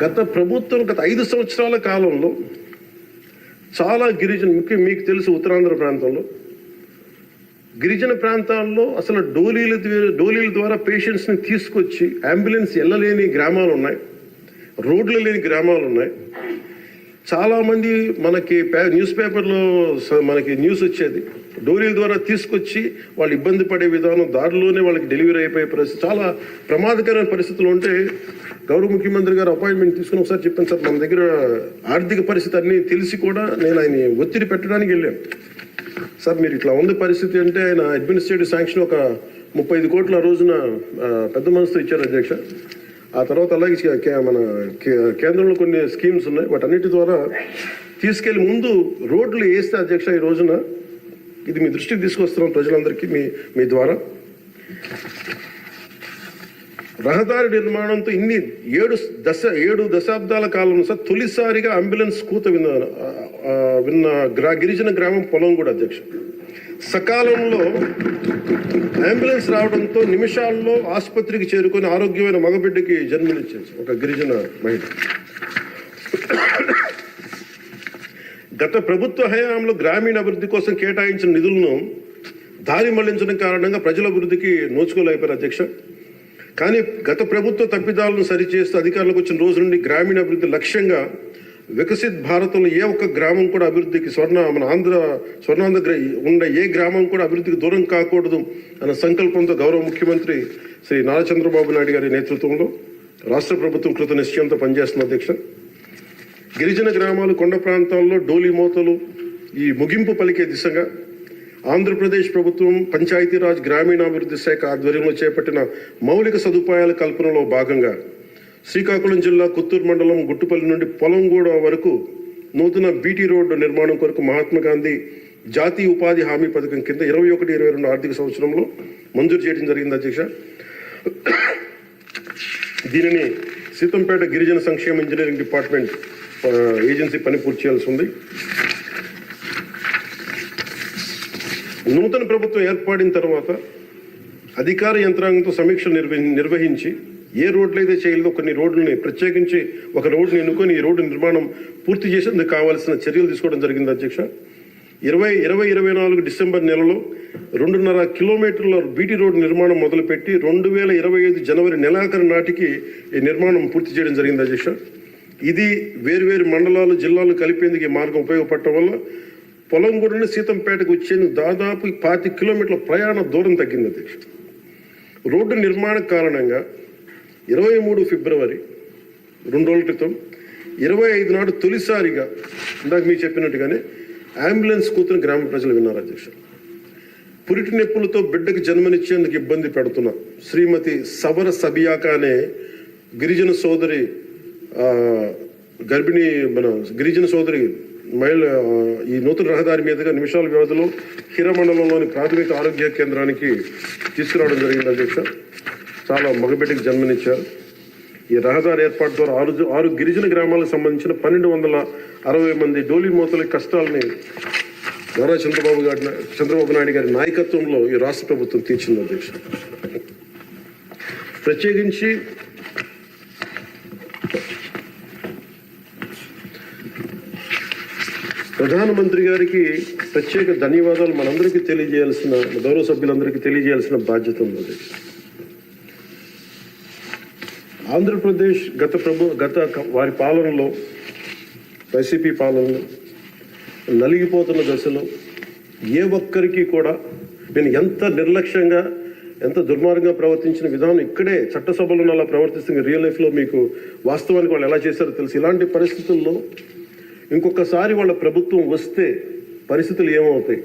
గత ప్రభుత్వం గత 5 సంవత్సరాల కాలంలో చాలా మీకు తెలుసు ఉత్తరాంధ్ర ప్రాంతంలో గిరిజన ప్రాంతాల్లో అసలు డోలీల ద్వారా పేషెంట్స్ని తీసుకొచ్చి అంబులెన్స్ వెళ్ళలేని గ్రామాలు ఉన్నాయి, రోడ్లు లేని గ్రామాలు ఉన్నాయి. చాలామంది మనకి న్యూస్ పేపర్లో మనకి న్యూస్ వచ్చేది, డోరీల ద్వారా తీసుకొచ్చి వాళ్ళు ఇబ్బంది పడే విధానం, దారిలోనే వాళ్ళకి డెలివరీ అయిపోయే పరిస్థితి, చాలా ప్రమాదకరమైన పరిస్థితులు ఉంటే గౌరవ ముఖ్యమంత్రి గారు అపాయింట్మెంట్ తీసుకుని ఒకసారి చెప్పాను, సార్ మన దగ్గర ఆర్థిక పరిస్థితి అన్నీ తెలిసి కూడా నేను ఆయన ఒత్తిడి పెట్టడానికి వెళ్ళాను. సార్ మీరు ఇట్లా ఉంది పరిస్థితి అంటే ఆయన అడ్మినిస్ట్రేటివ్ శాంక్షన్ ఒక 35 కోట్ల రోజున పెద్ద మనసుతో ఇచ్చారు అధ్యక్ష. ఆ తర్వాత అలాగే మన కేంద్రంలో కొన్ని స్కీమ్స్ ఉన్నాయి, వాటన్నిటి ద్వారా తీసుకెళ్లి ముందు రోడ్లు వేస్తే అధ్యక్ష ఈ రోజున ఇది మీ దృష్టికి తీసుకొస్తున్నాం ప్రజలందరికీ మీ ద్వారా. రహదారి నిర్మాణంతో ఇన్ని 7 దశాబ్దాల కాలంలో సార్ తొలిసారిగా అంబులెన్స్ కూత విన్న గిరిజన గ్రామం పొలంగూడ అధ్యక్ష. సకాలంలో అంబులెన్స్ రావడంతో నిమిషాల్లో ఆసుపత్రికి చేరుకొని ఆరోగ్యమైన మగబిడ్డకి జన్మనిచ్చింది ఒక గిరిజన మహిళ. గత ప్రభుత్వ హయాంలో గ్రామీణ అభివృద్ధి కోసం కేటాయించిన నిధులను దారి మళ్లించడం కారణంగా ప్రజల అభివృద్ధికి నోచుకోలేకపోయారు అధ్యక్ష. కానీ గత ప్రభుత్వ తప్పిదాలను సరిచేస్తూ అధికారులకు వచ్చిన రోజు నుండి గ్రామీణ అభివృద్ధి లక్ష్యంగా వికసిత్ భారతంలో ఏ ఒక్క గ్రామం కూడా అభివృద్ధికి మన స్వర్ణాంధ్ర ఉండే ఏ గ్రామం కూడా అభివృద్ధికి దూరం కాకూడదు అన్న సంకల్పంతో గౌరవ ముఖ్యమంత్రి శ్రీ నారా చంద్రబాబు నాయుడు గారి నేతృత్వంలో రాష్ట్ర ప్రభుత్వం కృత నిశ్చయంతో పనిచేస్తున్న అధ్యక్ష. గిరిజన గ్రామాలు, కొండ ప్రాంతాల్లో డోలి మోతలు ఈ ముగింపు పలికే దిశగా ఆంధ్రప్రదేశ్ ప్రభుత్వం పంచాయతీరాజ్ గ్రామీణాభివృద్ధి శాఖ ఆధ్వర్యంలో చేపట్టిన మౌలిక సదుపాయాల కల్పనలో భాగంగా శ్రీకాకుళం జిల్లా కుత్తూరు మండలం గుట్టుపల్లి నుండి పొలంగూడ వరకు నూతన బీటీ రోడ్డు నిర్మాణం కొరకు మహాత్మా గాంధీ జాతీయ ఉపాధి హామీ పథకం కింద 21-22 ఆర్థిక సంవత్సరంలో మంజూరు చేయడం జరిగింది అధ్యక్ష. దీనిని సీతంపేట గిరిజన సంక్షేమ ఇంజనీరింగ్ డిపార్ట్మెంట్ ఏజెన్సీ పని పూర్తి చేయాల్సి ఉంది. నూతన ప్రభుత్వం ఏర్పడిన తర్వాత అధికార యంత్రాంగంతో సమీక్షలు నిర్వహించి ఏ రోడ్లు అయితే చేయలేదో కొన్ని రోడ్లని ప్రత్యేకించి ఒక రోడ్డుని ఎన్నుకొని ఈ రోడ్డు నిర్మాణం పూర్తి చేసేందుకు కావాల్సిన చర్యలు తీసుకోవడం జరిగింది అధ్యక్ష. 2024 డిసెంబర్ నెలలో 2.5 కిలోమీటర్ల బీటీ రోడ్డు నిర్మాణం మొదలుపెట్టి 2025 జనవరి నెలాఖరు నాటికి ఈ నిర్మాణం పూర్తి చేయడం జరిగింది అధ్యక్ష. ఇది వేరువేరు మండలాలు, జిల్లాలు కలిపేందుకు ఈ మార్గం ఉపయోగపడటం వల్ల పొలంగూడని సీతంపేటకు వచ్చేందుకు దాదాపు 25 కిలోమీటర్ల ప్రయాణ దూరం తగ్గింది అధ్యక్ష. రోడ్డు నిర్మాణ కారణంగా 23 ఫిబ్రవరి 2 రోజుల క్రితం 25 నాడు తొలిసారిగా ఇందాక మీకు చెప్పినట్టుగానే అంబులెన్స్ కూతురు గ్రామ ప్రజలు విన్నారు అధ్యక్ష. పురిటి నొప్పులతో బిడ్డకు జన్మనిచ్చేందుకు ఇబ్బంది పెడుతున్న శ్రీమతి సబర సబియాక అనే గిరిజన సోదరి గిరిజన సోదరి మహిళ ఈ నూతన రహదారి మీదుగా నిమిషాల వ్యవధిలో హిర మండలంలోని ప్రాథమిక ఆరోగ్య కేంద్రానికి తీసుకురావడం జరిగింది అధ్యక్ష. చాలా మగబిడ్డకి జన్మనిచ్చారు. ఈ రహదారి ఏర్పాటు ద్వారా 6 గిరిజన గ్రామాలకు సంబంధించిన 1260 మంది డోలి మోతల కష్టాలని నారా చంద్రబాబు నాయుడు గారి నాయకత్వంలో ఈ రాష్ట్ర ప్రభుత్వం తీర్చింది అధ్యక్ష. ప్రత్యేకించి ప్రధానమంత్రి గారికి ప్రత్యేక ధన్యవాదాలు మనందరికీ తెలియజేయాల్సిన, గౌరవ సభ్యులందరికీ తెలియజేయాల్సిన బాధ్యత ఉంది అధ్యక్ష. ఆంధ్రప్రదేశ్ గత వారి పాలనలో, వైసీపీ పాలనలో నలిగిపోతున్న దశలో ఏ ఒక్కరికి కూడా నేను ఎంత నిర్లక్ష్యంగా, ఎంత దుర్మార్గంగా ప్రవర్తించిన విధానం ఇక్కడే చట్టసభలో అలా ప్రవర్తిస్తుంది. రియల్ లైఫ్లో మీకు వాస్తవానికి వాళ్ళు ఎలా చేశారో తెలుసు. ఇలాంటి పరిస్థితుల్లో ఇంకొకసారి వాళ్ళ ప్రభుత్వం వస్తే పరిస్థితులు ఏమవుతాయి?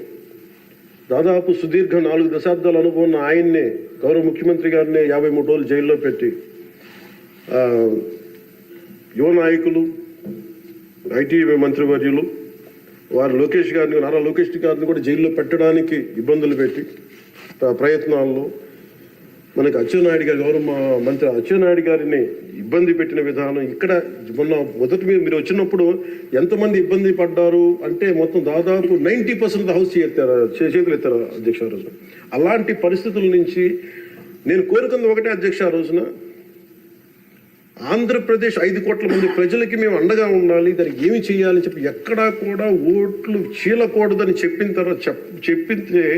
దాదాపు సుదీర్ఘ 4 దశాబ్దాల అనుభవం ఉన్న ఆయన్నే, గౌరవ ముఖ్యమంత్రి గారినే 53 రోజులు జైల్లో పెట్టి యువ నాయకులు, ఐటీ మంత్రివర్యులు వారు నారా లోకేష్ గారిని కూడా జైల్లో పెట్టడానికి ఇబ్బందులు పెట్టి ప్రయత్నాల్లో మనకి అచ్చెన్నాయుడు గారు, గౌరవ మంత్రి అచ్చెన్నాయుడు గారిని ఇబ్బంది పెట్టిన విధానం ఇక్కడ మొదటి మీరు వచ్చినప్పుడు ఎంతమంది ఇబ్బంది పడ్డారు అంటే మొత్తం దాదాపు 90% హౌస్ చేతులు ఎత్తారు అధ్యక్ష ఆ రోజున. అలాంటి పరిస్థితుల నుంచి నేను కోరుకుంది ఒకటే అధ్యక్ష, ఆ రోజున ఆంధ్రప్రదేశ్ 5 కోట్ల మంది ప్రజలకి మేము అండగా ఉండాలి, దానికి ఏమి చేయాలని చెప్పి ఎక్కడా కూడా ఓట్లు చీలకూడదని చెప్పితే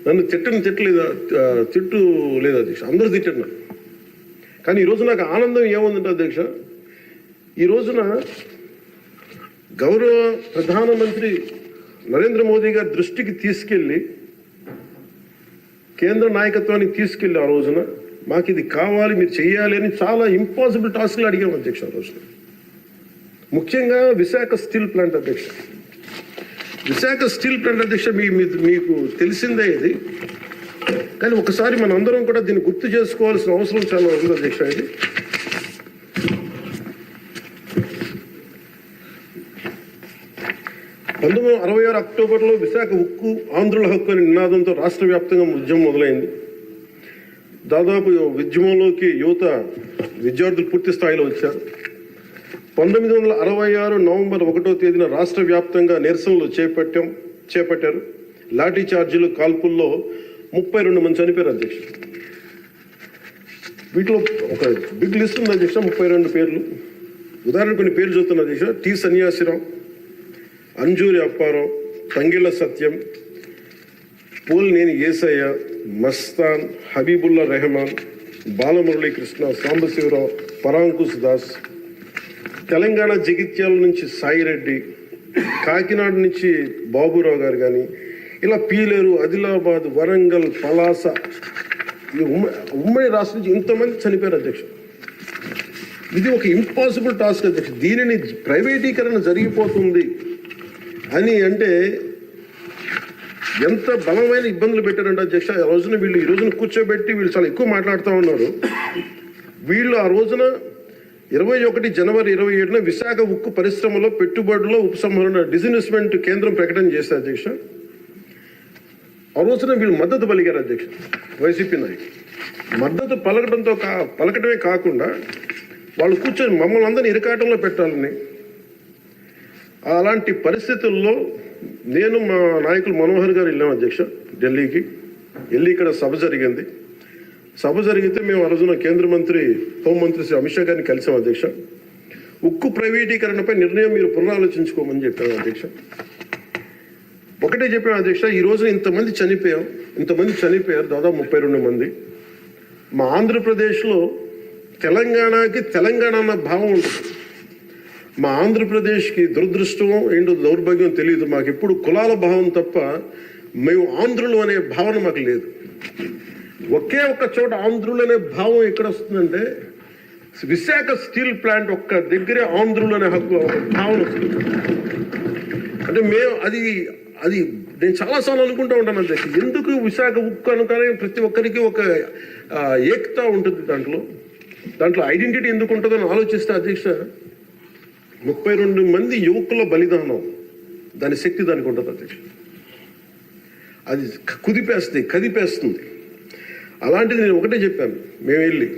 నన్ను తిట్టు లేదా అధ్యక్ష, అందరూ తిట్టారు. కానీ ఈరోజు నాకు ఆనందం ఏముందంటే అధ్యక్ష, ఈ రోజున గౌరవ ప్రధానమంత్రి నరేంద్ర మోదీ గారి దృష్టికి తీసుకెళ్ళి కేంద్ర నాయకత్వానికి తీసుకెళ్ళి ఆ రోజున మాకు ఇది కావాలి, మీరు చేయాలి అని చాలా ఇంపాసిబుల్ టాస్క్లు అడిగాం అధ్యక్ష ఆ రోజున. ముఖ్యంగా విశాఖ స్టీల్ ప్లాంట్ అధ్యక్ష. విశాఖ స్టీల్ ప్లాంట్ అధ్యక్ష మీకు తెలిసిందే ఇది, కానీ ఒకసారి మన అందరం కూడా దీన్ని గుర్తు చేసుకోవాల్సిన అవసరం చాలా ఉంది అధ్యక్ష. ఇది 1966 అక్టోబర్లో విశాఖ ఉక్కు ఆంధ్రుల హక్కు అనే నినాదంతో రాష్ట్ర వ్యాప్తంగా ఉద్యమం మొదలైంది. దాదాపు ఉద్యమంలోకి యువత విద్యార్థులు పూర్తి స్థాయిలో వచ్చారు. 1966 నవంబర్ 1వ తేదీన రాష్ట్ర వ్యాప్తంగా నిరసనలు చేపట్టారు. లాఠీ చార్జీలు, కాల్పుల్లో 32 మంది చనిపోయారు అధ్యక్ష. వీటిలో ఒక బిగ్ లిస్ట్ ఉంది అధ్యక్ష, 32 పేర్లు. ఉదాహరణ కొన్ని పేర్లు చూస్తున్న అధ్యక్ష: టి సన్యాసిరావు, అంజూరి అప్పారావు, తంగిళ్ళ సత్యం, పోలినేని ఏసయ్య, మస్తాన్, హబీబుల్లా రెహమాన్, బాలమురళీకృష్ణ, సాంబశివరావు, పరాంకుశ్ దాస్. తెలంగాణ జగిత్యాల నుంచి సాయిరెడ్డి, కాకినాడ నుంచి బాబురావు గారు కానీ, ఇలా పీలేరు, ఆదిలాబాద్, వరంగల్, పలాస, ఈ ఉమ్మడి రాష్ట్రం నుంచి ఇంతమంది చనిపోయారు అధ్యక్ష. ఇది ఒక ఇంపాసిబుల్ టాస్క్ అధ్యక్ష. దీనిని ప్రైవేటీకరణ జరిగిపోతుంది అని అంటే ఎంత బలమైన ఇబ్బందులు పెట్టారంటే అధ్యక్ష. ఆ రోజున ఈ రోజున కూర్చోబెట్టి వీళ్ళు చాలా ఎక్కువ మాట్లాడుతూ ఉన్నారు. వీళ్ళు ఆ రోజున 21 జనవరి 27న విశాఖ ఉక్కు పరిశ్రమలో పెట్టుబడుల ఉపసంహరణ డిస్ఇన్వెస్ట్మెంట్ కేంద్రం ప్రకటన చేశారు అధ్యక్ష. ఆ రోజున వీళ్ళు మద్దతు పలికారు అధ్యక్ష. వైసీపీ నాయకులు మద్దతు పలకటమే కాకుండా వాళ్ళు కూర్చొని మమ్మల్ని అందరినీ ఇరకాటంలో పెట్టాలని. అలాంటి పరిస్థితుల్లో నేను, మా నాయకులు మనోహర్ గారు వెళ్ళాం అధ్యక్ష ఢిల్లీకి. వెళ్ళి ఇక్కడ సభ జరిగింది. సభ జరిగితే మేము ఆ రోజున కేంద్ర మంత్రి, హోంమంత్రి శ్రీ అమిత్ షా గారిని కలిసాం అధ్యక్ష. ఉక్కు ప్రైవేటీకరణపై నిర్ణయం మీరు పునరాలోచించుకోమని చెప్పాను అధ్యక్ష. ఒకటే చెప్పాను అధ్యక్ష, ఈ రోజున ఇంతమంది చనిపోయారు, దాదాపు 32 మంది. మా ఆంధ్రప్రదేశ్లో తెలంగాణకి తెలంగాణ అన్న భావం ఉంటుంది. మా ఆంధ్రప్రదేశ్కి దురదృష్టం ఏంటో దౌర్భాగ్యం తెలియదు. మాకు ఎప్పుడు కులాల భావం తప్ప మేము ఆంధ్రులు అనే భావన మాకు లేదు. ఒకే ఒక్క చోట ఆంధ్రులు అనే భావం ఎక్కడ వస్తుందంటే విశాఖ స్టీల్ ప్లాంట్ ఒక్క దగ్గరే ఆంధ్రులు అనే హక్కు భావన వస్తుంది. అంటే మేము అది నేను చాలాసార్లు అనుకుంటూ ఉంటాను అధ్యక్ష, ఎందుకు విశాఖ ఉక్కు అనుకనే ప్రతి ఒక్కరికి ఒక ఏకత ఉంటుంది. దాంట్లో ఐడెంటిటీ ఎందుకు ఉంటుందని ఆలోచిస్తే అధ్యక్ష, 32 మంది యువకుల బలిదానం, దాని శక్తి దానికి ఉంటుంది అధ్యక్ష. అది కదిపేస్తుంది. అలాంటిది నేను ఒకటే చెప్పాను. మేము వెళ్ళి,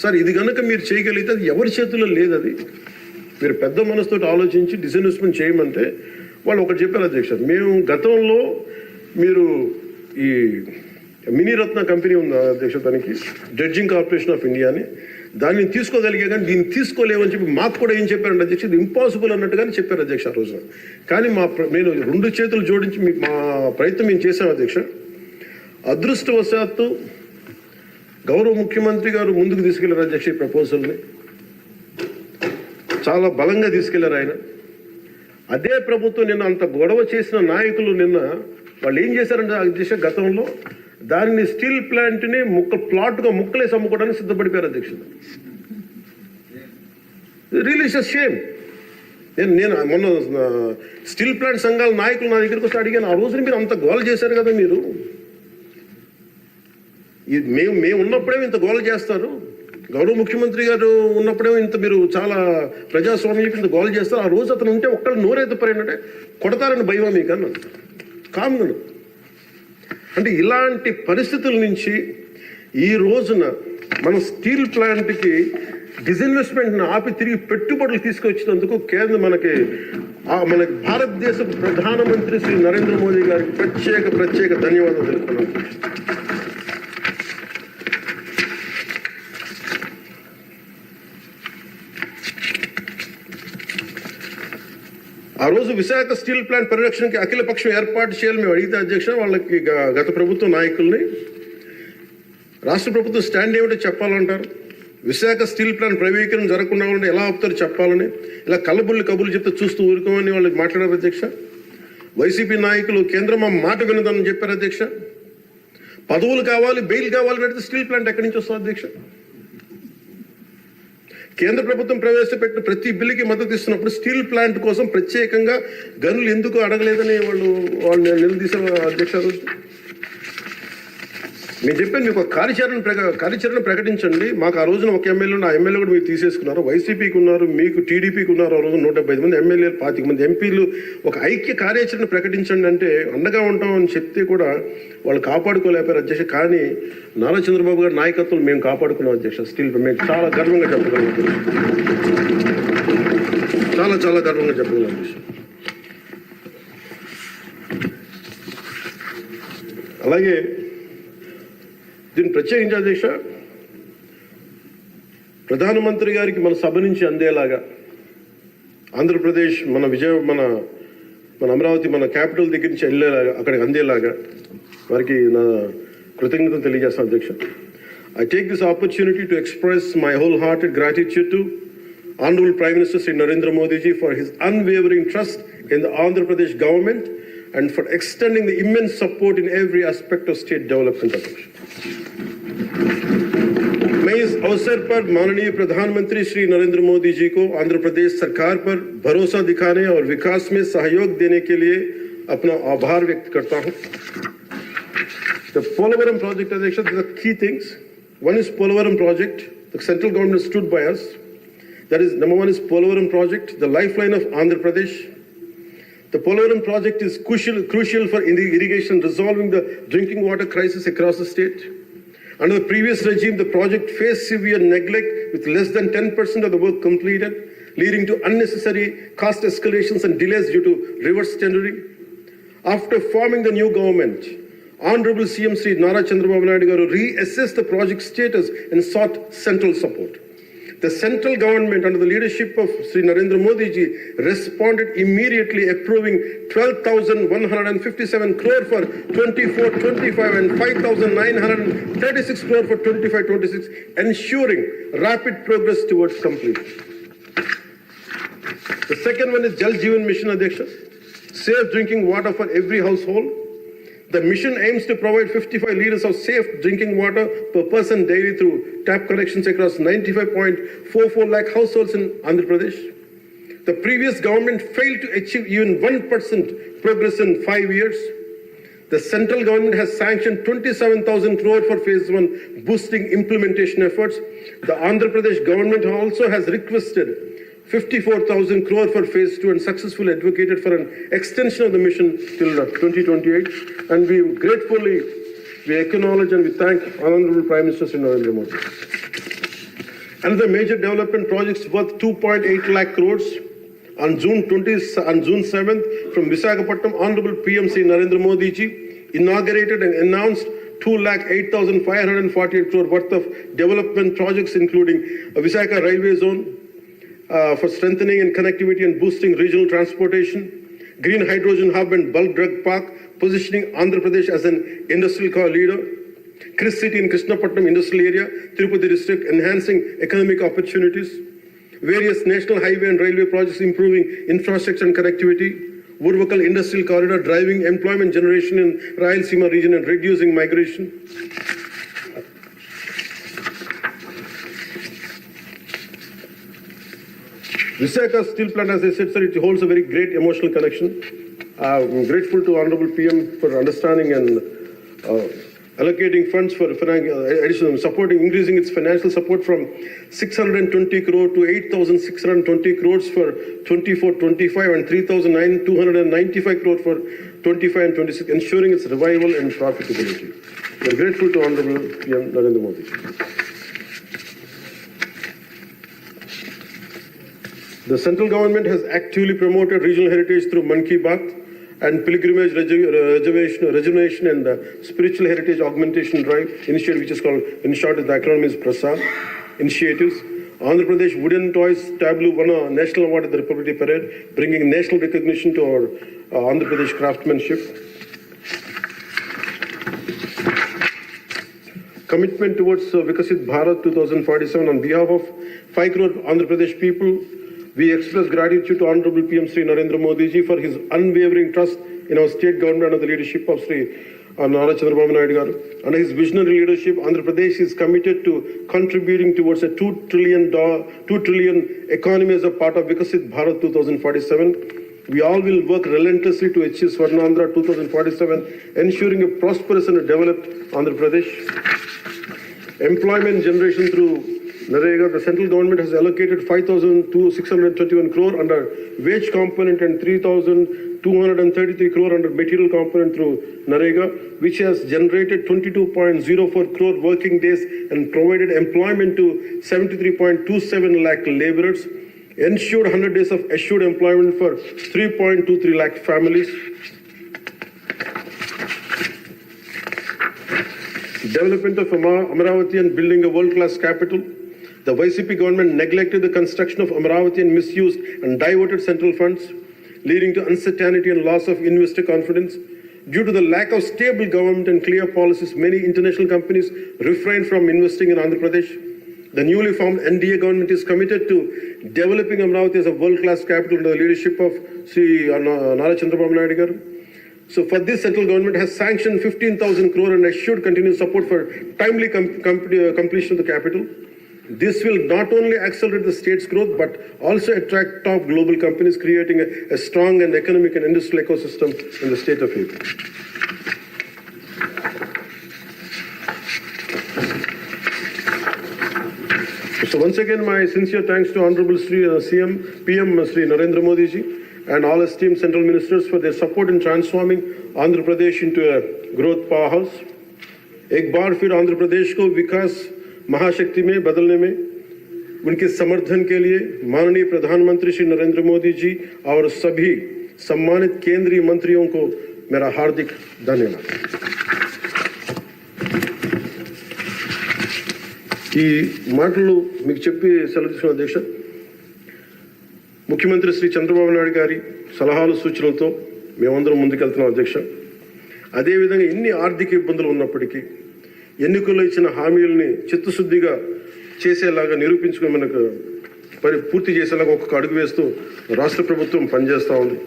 సార్ ఇది కనుక మీరు చేయగలిగితే అది ఎవరి చేతుల్లో లేదు, అది మీరు పెద్ద మనసుతో ఆలోచించి డిస్ఇన్వెస్ట్మెంట్ చేయమంటే వాళ్ళు ఒకటి చెప్పారు అధ్యక్ష. మేము గతంలో మీరు ఈ మినీరత్న కంపెనీ ఉంది అధ్యక్ష, దానికి డ్రెడ్జింగ్ కార్పొరేషన్ ఆఫ్ ఇండియా అని, దాన్ని తీసుకోగలిగే కానీ దీన్ని తీసుకోలేమని చెప్పి మాకు కూడా ఏం చెప్పారంటే అధ్యక్ష, ఇది ఇంపాసిబుల్ అన్నట్టుగానే చెప్పారు అధ్యక్ష ఆ రోజున. కానీ నేను 2 చేతులు జోడించి మా ప్రయత్నం మేము చేశాం అధ్యక్ష. అదృష్టవశాత్తు గౌరవ ముఖ్యమంత్రి గారు ముందుకు తీసుకెళ్లారు అధ్యక్ష. ఈ ప్రపోజల్ని చాలా బలంగా తీసుకెళ్లారు ఆయన. అదే ప్రభుత్వం నిన్న అంత గొడవ చేసిన నాయకులు నిన్న వాళ్ళు ఏం చేశారంటే అధ్యక్ష, గతంలో దానిని స్టీల్ ప్లాంట్ని ప్లాట్గా ముక్కలేసి అమ్ముకోవడానికి సిద్ధపడిపోయారు అధ్యక్ష. Really it's a shame. నేను మొన్న స్టీల్ ప్లాంట్ సంఘాల నాయకులు నా దగ్గరికి వస్తే అడిగాను, ఆ రోజున మీరు అంత గోల చేశారు కదా, మీరు మేము ఉన్నప్పుడే ఇంత గోల చేస్తారు, గౌరవ ముఖ్యమంత్రి గారు ఉన్నప్పుడే ఇంత మీరు చాలా ప్రజాస్వామ్యం ఇంత గోల చేస్తారు, ఆ రోజు అతను ఉంటే ఒక్కళ్ళు నోరెత్తుపరేంటే కొడతారని భయమా మీకు అన్న కామ్ను. అంటే ఇలాంటి పరిస్థితుల నుంచి ఈ రోజున మన స్టీల్ ప్లాంట్కి డిస్ఇన్వెస్ట్మెంట్ని ఆపి తిరిగి పెట్టుబడులు తీసుకొచ్చినందుకు మనకి భారతదేశ ప్రధానమంత్రి శ్రీ నరేంద్ర మోదీ గారికి ప్రత్యేక ధన్యవాదాలు తెలుపుతున్నాను. ఆ రోజు విశాఖ స్టీల్ ప్లాంట్ పరిరక్షణకి అఖిల పక్షం ఏర్పాటు చేయాలని మేము అడిగితే అధ్యక్ష, వాళ్ళకి గత ప్రభుత్వ నాయకుల్ని రాష్ట్ర ప్రభుత్వం స్టాండ్ ఏమిటో చెప్పాలంటారు. విశాఖ స్టీల్ ప్లాంట్ ప్రైవేటీకరణ జరగకుండా ఉంటే ఎలా ఆపుతారు చెప్పాలని ఇలా కళ్ళబుల్లి కబుర్లు చెప్తే చూస్తూ ఊరుకోమని వాళ్ళు మాట్లాడారు అధ్యక్ష. వైసీపీ నాయకులు కేంద్రం మా మాట వినదని చెప్పారు అధ్యక్ష. పదవులు కావాలి, బెయిల్ కావాలని అడిగితే స్టీల్ ప్లాంట్ ఎక్కడి నుంచి వస్తుంది అధ్యక్ష? కేంద్ర ప్రభుత్వం ప్రవేశపెట్టిన ప్రతి బిల్లుకి మద్దతు ఇస్తున్నప్పుడు స్టీల్ ప్లాంట్ కోసం ప్రత్యేకంగా గనులు ఎందుకు అడగలేదని వాళ్ళు నిలదీశారు అధ్యక్ష. నేను చెప్పాను మీకు ఒక కార్యాచరణ ప్రకటించండి. మాకు ఆ రోజున ఒక ఎమ్మెల్యే, ఆ ఎమ్మెల్యే కూడా మీరు తీసేసుకున్నారు. వైసీపీకి ఉన్నారు, మీకు టీడీపీకి ఉన్నారు. ఆ రోజు 175 మంది ఎమ్మెల్యేలు, 25 మంది ఎంపీలు. ఒక ఐక్య కార్యాచరణ ప్రకటించండి అంటే అండగా ఉంటామని చెప్తే కూడా వాళ్ళు కాపాడుకోలేపారు అధ్యక్ష. కానీ నారా చంద్రబాబు గారి నాయకత్వం మేము కాపాడుకున్నాం అధ్యక్ష. స్టీల్ మేము చాలా గర్వంగా చెప్పగలం, చాలా గర్వంగా చెప్పగలం అధ్యక్ష. అలాగే దీన్ని ప్రత్యేకించి అధ్యక్ష, ప్రధానమంత్రి గారికి మన సభ నుంచి అందేలాగా ఆంధ్రప్రదేశ్ మన అమరావతి మన క్యాపిటల్ దగ్గర నుంచి వెళ్ళేలాగా అక్కడికి అందేలాగా వారికి నా కృతజ్ఞతలు తెలియజేస్తాను అధ్యక్ష. I take this opportunity to express my wholehearted gratitude to Honorable Prime Minister Sri Narendra Modi ji for his unwavering trust in the Andhra Pradesh government and for extending the immense support in every aspect of state development. मैं इस अवसर पर माननीय प्रधानमंत्री श्री नरेंद्र मोदी जी को आंध्र प्रदेश सरकार पर भरोसा दिखाने और विकास में सहयोग देने के लिए अपना आभार व्यक्त करता हूं. The Polavaram project, Adhyaksh, the key things. One is Polavaram project. The central government stood by us. That is, number one is Polavaram project, the lifeline of Andhra Pradesh. The Polavaram project is crucial for irrigation, resolving the drinking water crisis across the state. Under the previous regime, the project faced severe neglect with less than 10% of the work completed, leading to unnecessary cost escalations and delays due to reverse tendering. After forming the new government, Honorable CM Sri Nara Chandrababu Naidu Garu reassessed the project status and sought central support. The central government under the leadership of Sri Narendra Modi ji responded immediately, approving 12,157 crore for 24-25 and 5,936 crore for 25-26, ensuring rapid progress towards completion. The second one is Jal Jeevan Mission, Adhyaksh, safe drinking water for every household. The mission aims to provide 55 liters of safe drinking water per person daily through tap connections across 95.44 lakh households in Andhra Pradesh. The previous government failed to achieve even 1% progress in 5 years. The central government has sanctioned 27,000 crore for phase 1, boosting implementation efforts. The Andhra Pradesh government also has requested 54,000 crore for phase 2 and successfully advocated for an extension of the mission till 2028. And we acknowledge and we thank Honorable Prime Minister Sri Narendra Modi. Another major development projects worth 2.8 lakh crores. On June 7th, from Visakhapatnam, Honorable PM Sri Narendra Modi ji inaugurated and announced 2,08,548 crore worth of development projects, including a Visakha railway zone, for strengthening and connectivity and boosting regional transportation, green hydrogen hub and bulk drug park, positioning Andhra Pradesh as an industrial core leader, Chris City in Krishnapatnam industrial area, Tirupati district, enhancing economic opportunities, various national highway and railway projects improving infrastructure and connectivity, Urvakal industrial corridor driving employment generation in Rayalaseema region and reducing migration. Visakha steel plant, as I said, sir, it holds a very great emotional connection. I'm grateful to Honorable PM for understanding and allocating funds for additional supporting, increasing its financial support from 620 crore to 8,620 crores for 24-25 and 3,295 crore for 25 and 26, ensuring its revival and profitability. We're grateful to Honorable PM Narendra Modi. The central government has actively promoted regional heritage through Man Ki Baat and pilgrimage rejuvenation and spiritual heritage augmentation drive initiative, which is called, in short, the acronym is PRASAD initiatives. Andhra Pradesh Wooden Toys Tableau won a national award at the Republic Day Parade, bringing national recognition to our Andhra Pradesh craftsmanship. commitment towards Vikasit Bharat 2047 on behalf of 5 crore Andhra Pradesh people. We express gratitude to Honorable PM Sri Narendra Modi ji for his unwavering trust in our state government under the leadership of Sri Nara Chandrababu Naidu garu. Under his visionary leadership, Andhra Pradesh is committed to contributing towards a $2 trillion economy as a part of Vikasit Bharat 2047. We all will work relentlessly to achieve Swarnandhra 2047, ensuring a prosperous and a developed Andhra Pradesh. Employment generation through Narega, the central government has allocated 5,621 crore under wage component and 3,233 crore under material component through Narega, which has generated 22.04 crore working days and provided employment to 73.27 lakh laborers, ensured 100 days of assured employment for 3.23 lakh families. Development of Amaravati and building a world-class capital. The YCP government neglected the construction of Amaravati and misused and diverted central funds, leading to uncertainty and loss of investor confidence. Due to the lack of stable government and clear policies, many international companies refrained from investing in Andhra Pradesh. The newly formed NDA government is committed to developing Amaravati as a world-class capital under the leadership of Sri Nara Chandrababu Naidu garu. So for this, central government has sanctioned 15,000 crore and assured continued support for timely completion of the capital. This will not only accelerate the state's growth, but also attract top global companies, creating a strong and economic and industrial ecosystem in the state of AP. So once again, my sincere thanks to Honorable Sri PM Sri Narendra Modi ji and all esteemed central ministers for their support in transforming Andhra Pradesh into a growth powerhouse. एक बार फिर आंध्र प्रदेश को विकास महाशक्ति में बदलने में उनके समर्थन के लिए माननीय प्रधानमंत्री श्री नरेंद्र मोदी जी और सभी सम्मानित केंद्रीय मंत्रियों को मेरा हार्दिक धन्यवाद. ఈ మాటలు మీకు చెప్పి సెలవు తీసుకున్న అధ్యక్ష, ముఖ్యమంత్రి శ్రీ చంద్రబాబు నాయుడు గారి సలహాలు సూచనలతో మేమందరం ముందుకెళ్తున్నాం అధ్యక్ష. అదేవిధంగా ఎన్ని ఆర్థిక ఇబ్బందులు ఉన్నప్పటికీ ఎన్నికల్లో ఇచ్చిన హామీలని చిత్తశుద్ధిగా చేసేలాగా నిరూపించుకుని మనకు పూర్తి చేసేలాగా ఒక్కొక్క అడుగు వేస్తూ రాష్ట్ర ప్రభుత్వం పనిచేస్తూ ఉంది.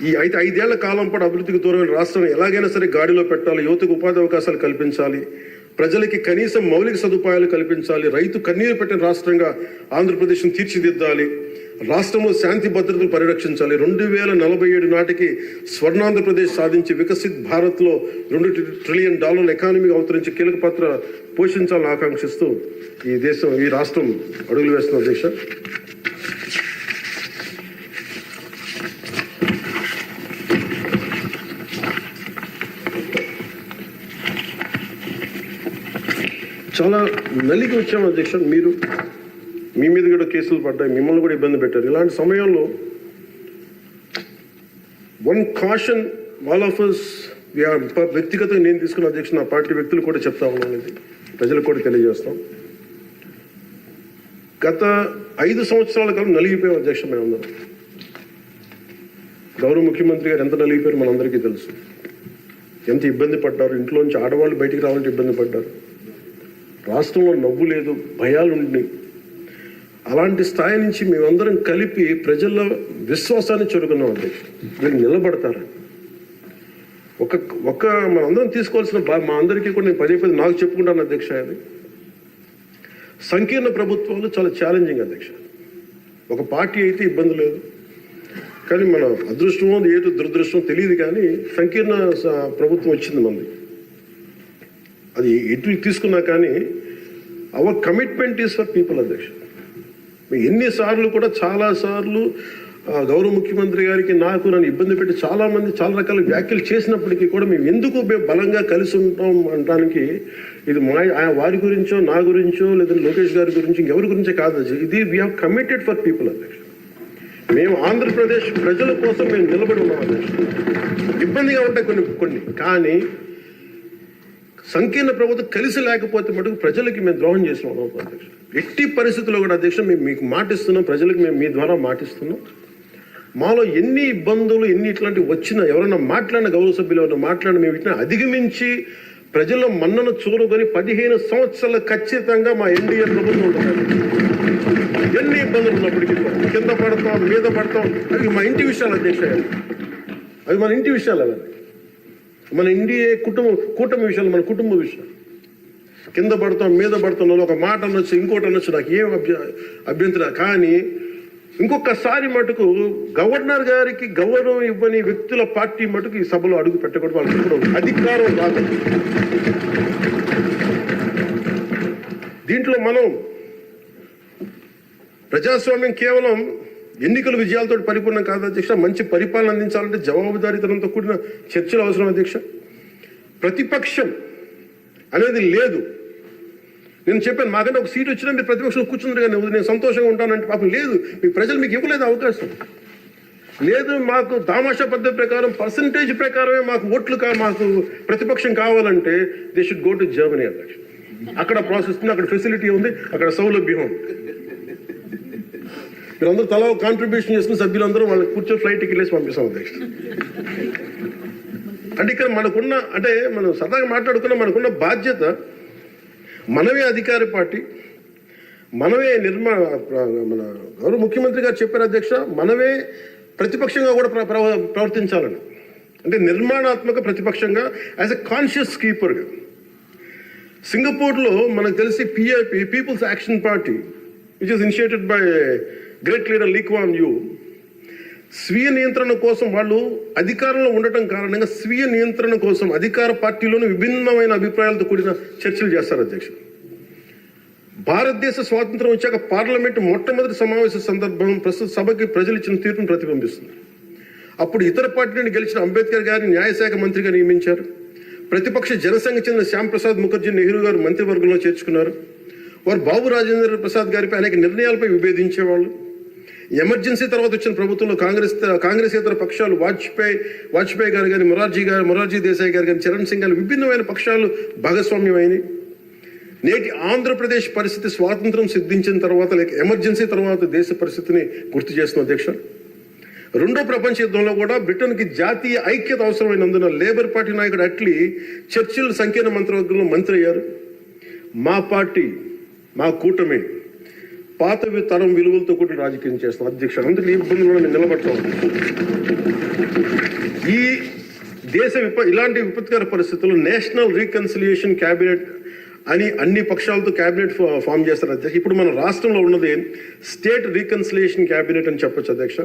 ఈ 5 ఏళ్ల కాలం పాటు అభివృద్ధికి దూరమైన రాష్ట్రాన్ని ఎలాగైనా సరే గాడిలో పెట్టాలి, యువతకు ఉపాధి అవకాశాలు కల్పించాలి, ప్రజలకి కనీసం మౌలిక సదుపాయాలు కల్పించాలి, రైతు కన్నీరు పెట్టిన రాష్ట్రంగా ఆంధ్రప్రదేశ్ను తీర్చిదిద్దాలి, రాష్ట్రంలో శాంతి భద్రతలు పరిరక్షించాలి, 2047 నాటికి స్వర్ణాంధ్రప్రదేశ్ సాధించి వికసిత్ భారత్లో $2 ట్రిలియన్ ఎకానమీగా అవతరించి కీలక పాత్ర పోషించాలని ఆకాంక్షిస్తూ ఈ రాష్ట్రం అడుగులు వేస్తున్న అధ్యక్ష. చాలా నలిగి వచ్చాము అధ్యక్ష. మీ మీద కూడా కేసులు పడ్డాయి, మిమ్మల్ని కూడా ఇబ్బంది పెట్టారు. ఇలాంటి సమయంలో one caution all of us, వ్యక్తిగతంగా నేను తీసుకున్న అధ్యక్ష, నా పార్టీ వ్యక్తులు కూడా చెప్తా ఉన్నాను, ఇది ప్రజలకు కూడా తెలియజేస్తాం. గత 5 సంవత్సరాల కాలం నలిగిపోయాం అధ్యక్ష. మేమందరం గౌరవ ముఖ్యమంత్రి గారు ఎంత నలిగిపోయారు మనందరికీ తెలుసు. ఎంత ఇబ్బంది పడ్డారు, ఇంట్లోంచి ఆడవాళ్ళు బయటికి రావాలంటే ఇబ్బంది పడ్డారు, రాష్ట్రంలో నవ్వు లేదు, భయాలు ఉండినాయి. అలాంటి స్థాయి నుంచి మేమందరం కలిపి ప్రజల విశ్వాసాన్ని చెరుకున్నాం అధ్యక్ష. వీళ్ళు నిలబడతారని మనందరం తీసుకోవాల్సిన మా అందరికీ కూడా నేను పదే నాకు చెప్పుకుంటాను అధ్యక్ష. అది సంకీర్ణ ప్రభుత్వాలు చాలా ఛాలెంజింగ్ అధ్యక్ష. ఒక పార్టీ అయితే ఇబ్బంది లేదు, కానీ మన అదృష్టమో ఏదో దురదృష్టమో తెలియదు, కానీ సంకీర్ణ ప్రభుత్వం వచ్చింది మనది. అది ఎటు తీసుకున్నా కానీ our commitment is for people అధ్యక్ష. ఎన్నిసార్లు కూడా చాలాసార్లు గౌరవ ముఖ్యమంత్రి గారికి నన్ను ఇబ్బంది పెట్టి చాలామంది చాలా రకాల వ్యాఖ్యలు చేసినప్పటికీ కూడా మేము ఎందుకు బలంగా కలిసి ఉంటాం అనడానికి ఇది వారి గురించో నా గురించో లేదా లోకేష్ గారి గురించి ఇంకెవరి గురించే కాదు. ఇది we have committed for people అధ్యక్ష. మేము ఆంధ్రప్రదేశ్ ప్రజల కోసం మేము నిలబడి ఉన్నాం అధ్యక్ష. ఇబ్బందిగా ఉంటాయి కొన్ని కానీ సంకీర్ణ ప్రభుత్వం కలిసి లేకపోతే మటుకు ప్రజలకి మేము ద్రోహం చేసిన అధ్యక్ష. ఎట్టి పరిస్థితుల్లో కూడా అధ్యక్ష మేము మీకు మాటిస్తున్నాం, ప్రజలకు మేము మీ ద్వారా మాటిస్తున్నాం. మాలో ఎన్ని ఇబ్బందులు ఎన్ని ఇట్లాంటివి వచ్చినా, ఎవరైనా మాట్లాడిన గౌరవ సభ్యులు ఎవరైనా మాట్లాడిన మేము వీటిని అధిగమించి ప్రజల్లో మన్నను చూరుకొని 15 సంవత్సరాలు ఖచ్చితంగా మా ఎన్డీఏ ప్రభుత్వం ఉంటుంది. ఎన్ని ఇబ్బందులు ఉన్నప్పటికీ కింద పడతాం, మీద పడతాం, అవి మా ఇంటి విషయాలు అధ్యక్ష, అవి మన ఇంటి విషయాలు, అవన్నీ మన ఎన్డీఏ కూటమి విషయాలు, మన కుటుంబ విషయాలు. కింద పడతాం, మీద పడతాం, ఒక మాట అనొచ్చు, ఇంకోటి అనొచ్చు, నాకు ఏం అభ్యంతరం. కానీ ఇంకొకసారి మటుకు గవర్నర్ గారికి గౌరవం ఇవ్వని వ్యక్తుల పార్టీ మటుకు ఈ సభలో అడుగు పెట్టకూడదు. వాళ్ళకి కూడా అధికారం రాదు. దీంట్లో మనం ప్రజాస్వామ్యం కేవలం ఎన్నికల విజయాలతో పరిపూర్ణం కాదు అధ్యక్ష. మంచి పరిపాలన అందించాలంటే జవాబుదారీతనంతో కూడిన చర్చలు అవసరం అధ్యక్ష. ప్రతిపక్షం అనేది లేదు. నేను చెప్పాను, మాకంటే ఒక సీట్ వచ్చినా మీరు ప్రతిపక్షంలో కూర్చున్నారు కానీ నేను సంతోషంగా ఉంటానంటే పాపం లేదు. మీ ప్రజలు మీకు ఇవ్వలేదు అవకాశం. లేదు, మాకు తామాషా పద్ధతి ప్రకారం పర్సంటేజ్ ప్రకారమే మాకు ఓట్లు మాకు ప్రతిపక్షం కావాలంటే they should go to Germany అధ్యక్ష. అక్కడ ప్రాసెస్ ఉంది, అక్కడ ఫెసిలిటీ ఉంది, అక్కడ సౌలభ్యం ఉంది. మీరందరూ తలా కాంట్రిబ్యూషన్ చేస్తున్న సభ్యులందరూ వాళ్ళకి కూర్చొని ఫ్లైట్ టికెట్లేసి పంపిస్తాం అధ్యక్ష. అంటే ఇక్కడ మనకున్న, అంటే మనం సరదాగా మాట్లాడుకున్న మనకున్న బాధ్యత, మనమే అధికార పార్టీ, మనమే మన గౌరవ ముఖ్యమంత్రి గారు చెప్పారు అధ్యక్ష, మనమే ప్రతిపక్షంగా కూడా ప్రవర్తించాలని. అంటే నిర్మాణాత్మక ప్రతిపక్షంగా యాజ్ ఎ కాన్షియస్ కీపర్గా. సింగపూర్లో మనకు తెలిసి PIP, people's action party, which is initiated by great leader Lee Kuan Yew, స్వీయ నియంత్రణ కోసం వాళ్ళు అధికారంలో ఉండటం కారణంగా స్వీయ నియంత్రణ కోసం అధికార పార్టీలోని విభిన్నమైన అభిప్రాయాలతో కూడిన చర్చలు చేస్తారు అధ్యక్ష. భారతదేశ స్వాతంత్రం వచ్చాక పార్లమెంటు మొట్టమొదటి సమావేశ సందర్భం ప్రస్తుత సభకి ప్రజలు ఇచ్చిన తీర్పును ప్రతిబింబిస్తుంది. అప్పుడు ఇతర పార్టీ నుండి గెలిచిన అంబేద్కర్ గారిని న్యాయశాఖ మంత్రిగా నియమించారు. ప్రతిపక్ష జనసంఘ చెందిన శ్యామ్ ప్రసాద్ ముఖర్జీ నెహ్రూ గారు మంత్రివర్గంలో చేర్చుకున్నారు. వారు బాబు రాజేంద్ర ప్రసాద్ గారిపై అనేక నిర్ణయాలపై విభేదించేవాళ్ళు. ఎమర్జెన్సీ తర్వాత వచ్చిన ప్రభుత్వంలో కాంగ్రెసేతర పక్షాలు వాజ్పేయి గారు కానీ, మొరార్జీ దేశాయ్ గారు కానీ, చరణ్ సింగ్ గారు విభిన్నమైన పక్షాలు భాగస్వామ్యమైనవి. నేటి ఆంధ్రప్రదేశ్ పరిస్థితి స్వాతంత్రం సిద్ధించిన తర్వాత లేక ఎమర్జెన్సీ తర్వాత దేశ పరిస్థితిని గుర్తు చేస్తున్న అధ్యక్ష. రెండో ప్రపంచ యుద్ధంలో కూడా బ్రిటన్కి జాతీయ ఐక్యత అవసరమైనందున లేబర్ పార్టీ నాయకుడు అట్లీ చర్చిల్ సంకీర్ణ మంత్రివర్గంలో మంత్రి అయ్యారు. మా పార్టీ, మా కూటమి పాత తరం విలువలతో కూడా రాజకీయం చేస్తాం అధ్యక్ష. అందుకు ఈ ఇబ్బందుల్లో నేను నిలబడతాం. ఈ దేశ ఇలాంటి విపత్కర పరిస్థితుల్లో నేషనల్ రీకన్సిలియేషన్ క్యాబినెట్ అని అన్ని పక్షాలతో క్యాబినెట్ ఫామ్ చేస్తారు అధ్యక్ష. ఇప్పుడు మన రాష్ట్రంలో ఉన్నది స్టేట్ రీకన్సిలియేషన్ క్యాబినెట్ అని చెప్పొచ్చు అధ్యక్ష.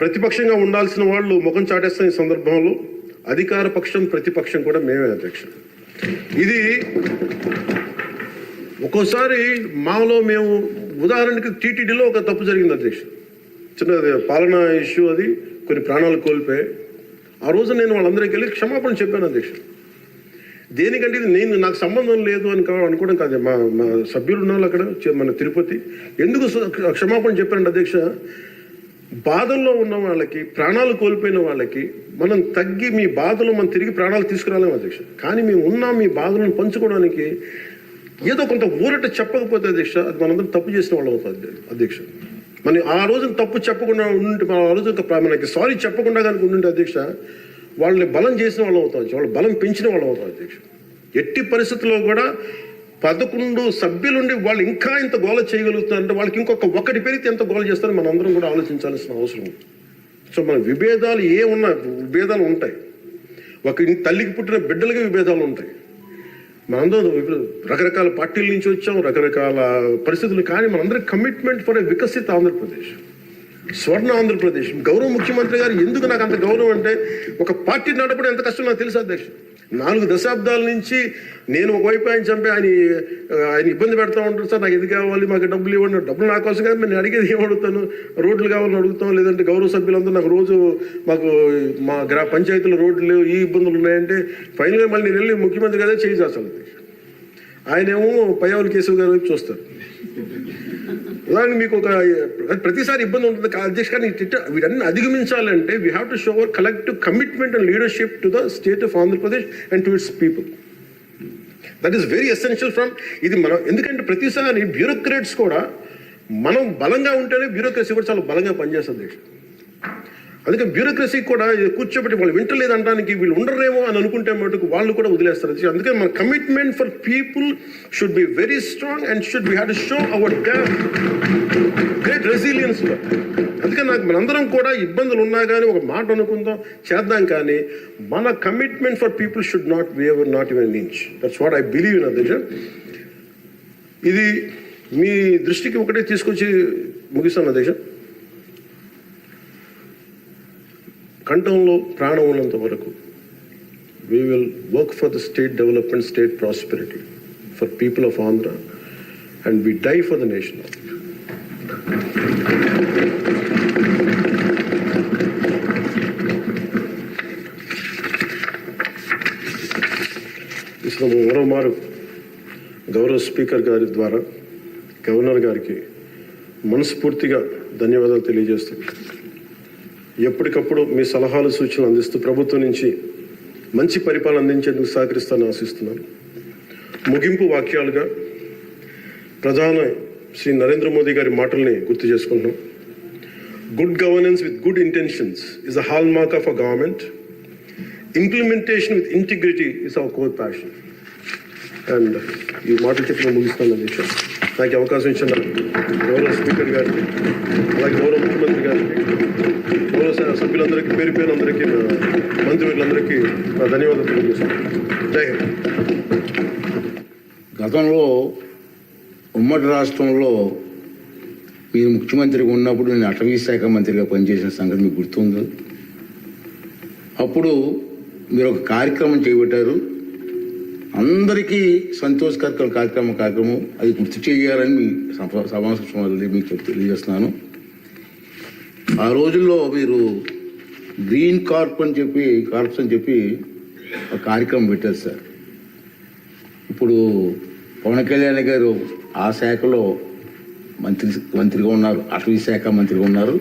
ప్రతిపక్షంగా ఉండాల్సిన వాళ్ళు ముఖం చాటేస్తున్న ఈ సందర్భంలో అధికార పక్షం, ప్రతిపక్షం కూడా మేమే అధ్యక్ష. ఇది ఒక్కోసారి మాలో మేము, ఉదాహరణకి టీటీడీలో ఒక తప్పు జరిగింది అధ్యక్ష, చిన్నది పాలనా ఇష్యూ, అది కొన్ని ప్రాణాలు కోల్పోయి ఆ రోజు నేను వాళ్ళందరికీ వెళ్ళి క్షమాపణ చెప్పాను అధ్యక్ష. దేనికంటే ఇది నాకు సంబంధం లేదు అని అనుకోవడం కాదు. మా సభ్యులు ఉన్నారు అక్కడ మన తిరుపతి. ఎందుకు క్షమాపణ చెప్పానండి అధ్యక్ష, బాధల్లో ఉన్న వాళ్ళకి, ప్రాణాలు కోల్పోయిన వాళ్ళకి మనం తగ్గి మీ బాధలు మనం తిరిగి ప్రాణాలు తీసుకురాలేము అధ్యక్ష. కానీ మేము ఉన్నాం మీ బాధలను పంచుకోవడానికి. ఏదో కొంత ఊరట చెప్పకపోతే అధ్యక్ష, అది మనందరం తప్పు చేసిన వాళ్ళు అవుతుంది అధ్యక్ష. మనం ఆ రోజున తప్పు చెప్పకుండా ఉండి, ఆ రోజు మనకి సారీ చెప్పకుండా కనుక ఉండింటే అధ్యక్ష, వాళ్ళని బలం చేసిన వాళ్ళు అవుతాం, వాళ్ళు బలం పెంచిన వాళ్ళు అవుతాం అధ్యక్ష. ఎట్టి పరిస్థితుల్లో కూడా 11 సభ్యులుండి వాళ్ళు ఇంకా ఇంత గోల చేయగలుగుతారంటే వాళ్ళకి ఒకటి పెరిగితే ఎంత గోల చేస్తారో మనం అందరం కూడా ఆలోచించాల్సిన అవసరం ఉంది. సో మన విభేదాలు విభేదాలు ఉంటాయి. ఒక తల్లికి పుట్టిన బిడ్డలకి విభేదాలు ఉంటాయి. మనందరం రకరకాల పార్టీల నుంచి వచ్చాం, రకరకాల పరిస్థితులు. కానీ మనందరం కమిట్మెంట్ ఫర్ ఏ వికసిత ఆంధ్రప్రదేశ్, స్వర్ణ ఆంధ్రప్రదేశ్. గౌరవ ముఖ్యమంత్రి గారు ఎందుకు నాకు అంత గౌరవం అంటే, ఒక పార్టీ నడపడం ఎంత కష్టం నాకు తెలుసు అధ్యక్ష. 4 దశాబ్దాల నుంచి నేను ఒకవైపు ఆయన చంపి ఆయన ఇబ్బంది పెడతా ఉంటారు. సార్ నాకు ఇది కావాలి, మాకు డబ్బులు ఇవ్వండి. డబ్బులు నా కోసం కాదు, నేను అడిగేది ఏం అడుగుతాను, రోడ్లు కావాలని అడుగుతాం. లేదంటే గౌరవ సభ్యులందరూ నాకు రోజు మా పంచాయతీలో రోడ్లు లేవు, ఈ ఇబ్బందులు ఉన్నాయంటే ఫైనల్గా మళ్ళీ నేను వెళ్ళి ముఖ్యమంత్రి గారే చేయి చేస్తాను. ఆయనేమో పయ్యావుల కేశవ్ గారి వైపు చూస్తారు. అలాగే మీకు ప్రతిసారి ఇబ్బంది ఉంటుంది అధ్యక్ష. కానీ వీటన్ని అధిగమించాలంటే we have to show our collective commitment and leadership to the state of Andhra Pradesh and to its people. That is very essential from ఇది మనం. ఎందుకంటే ప్రతిసారి బ్యూరోక్రాట్స్ కూడా మనం బలంగా ఉంటేనే బ్యూరోక్రసీ కూడా చాలా బలంగా పనిచేస్తుంది అధ్యక్ష. అందుకే బ్యూరోక్రసీ కూడా కూర్చోబెట్టి వాళ్ళు వింటలేదు అనడానికి వీళ్ళు ఉండరేమో అని అనుకుంటే మటుకు వాళ్ళు కూడా వదిలేస్తారు. అందుకే మన commitment for people should be very strong and should be have to show hour great resilience. అందుకే నాకు మనందరం కూడా ఇబ్బందులు ఉన్నా కానీ ఒక మాట అనుకుందాం, చేద్దాం, కానీ మన commitment for people should not waiver, not even an inch. That's what I believe in అధ్యక్ష. ఇది మీ దృష్టికి ఒకటే తీసుకొచ్చి ముగిస్తాను అధ్యక్ష. కంఠంలో ప్రాణం ఉన్నంత వరకు we will work for the state development, state prosperity, for people of Andhra, and we die for the nation. మరోమారు గౌరవ స్పీకర్ గారి ద్వారా గవర్నర్ గారికి మనస్ఫూర్తిగా ధన్యవాదాలు తెలియజేస్తూ ఎప్పటికప్పుడు మీ సలహాలు సూచనలు అందిస్తూ ప్రభుత్వం నుంచి మంచి పరిపాలన అందించేందుకు సహకరిస్తానని ఆశిస్తున్నాను. ముగింపు వాక్యాలుగా ప్రధాని శ్రీ నరేంద్ర మోదీ గారి మాటల్ని గుర్తు చేసుకుంటున్నాం. Good governance with good intentions is a hall mark of a government. Implementation with integrity is our core passion. And ఈ మాటలు చెప్పిన ముగిస్తాను అధ్యక్ష. నాకు అవకాశం ఇచ్చిన గౌరవ స్పీకర్ గారికి, అలాగే గౌరవ ముఖ్యమంత్రి గారికి, గౌరవ సభ్యులందరికీ, పేరు పేరు అందరికీ, మంత్రులందరికీ నా ధన్యవాదాలు తెలియజేస్తాను. జై హింద్. గతంలో ఉమ్మడి రాష్ట్రంలో మీరు ముఖ్యమంత్రిగా ఉన్నప్పుడు నేను అటవీ శాఖ మంత్రిగా పనిచేసిన సంగతి మీకు గుర్తుంది. అప్పుడు మీరు ఒక కార్యక్రమం చేపట్టారు, అందరికీ సంతోషకర కార్యక్రమం అది గుర్తు చేయాలని మీ సమావేశం మీకు తెలియజేస్తున్నాను. ఆ రోజుల్లో మీరు గ్రీన్ కార్ప్స్ అని చెప్పి ఒక కార్యక్రమం పెట్టారు సార్. ఇప్పుడు పవన్ కళ్యాణ్ గారు ఆ శాఖలో మంత్రిగా ఉన్నారు, అటవీ శాఖ మంత్రిగా ఉన్నారు.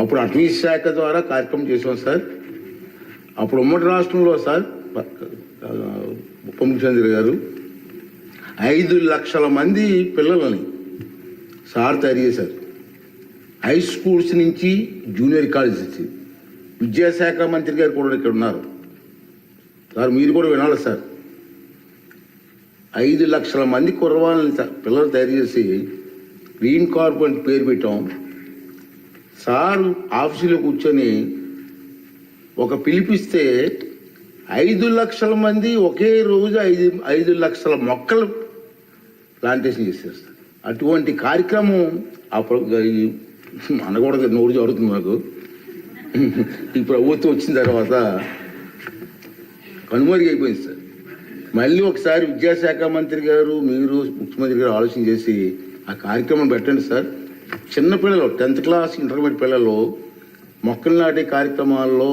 అప్పుడు అటవీ శాఖ ద్వారా కార్యక్రమం చేసాం సార్. అప్పుడు ఉమ్మడి రాష్ట్రంలో సార్ ఉప ముఖ్యమంత్రి గారు 5 లక్షల మంది పిల్లలని సార్ తయారు చేశారు. హై స్కూల్స్ నుంచి జూనియర్ కాలేజ్ నుంచి. విద్యాశాఖ మంత్రి గారు కూడా ఇక్కడ ఉన్నారు సార్, మీరు కూడా వినాలి సార్. 5 లక్షల మంది కుర్రవాళ్ళని పిల్లలు తయారు చేసి గ్రీన్ కార్ప్ అని పేరు పెట్టాం. సార్ ఆఫీసులో కూర్చొని ఒక పిలిపిస్తే 5 లక్షల మంది ఒకే రోజు 5 లక్షల మొక్కలు ప్లాంటేషన్ చేసేస్తారు. అటువంటి కార్యక్రమం అనకూడదు, నోరు జరుగుతుంది నాకు. ఈ ప్రభుత్వం వచ్చిన తర్వాత కనుమరుగైపోయింది సార్. మళ్ళీ ఒకసారి విద్యాశాఖ మంత్రి గారు, మీరు ముఖ్యమంత్రి గారు ఆలోచన చేసి ఆ కార్యక్రమం పెట్టండి సార్. చిన్నపిల్లలు 10th క్లాస్ ఇంటర్మీడియట్ పిల్లలు మొక్కలు నాటే కార్యక్రమాల్లో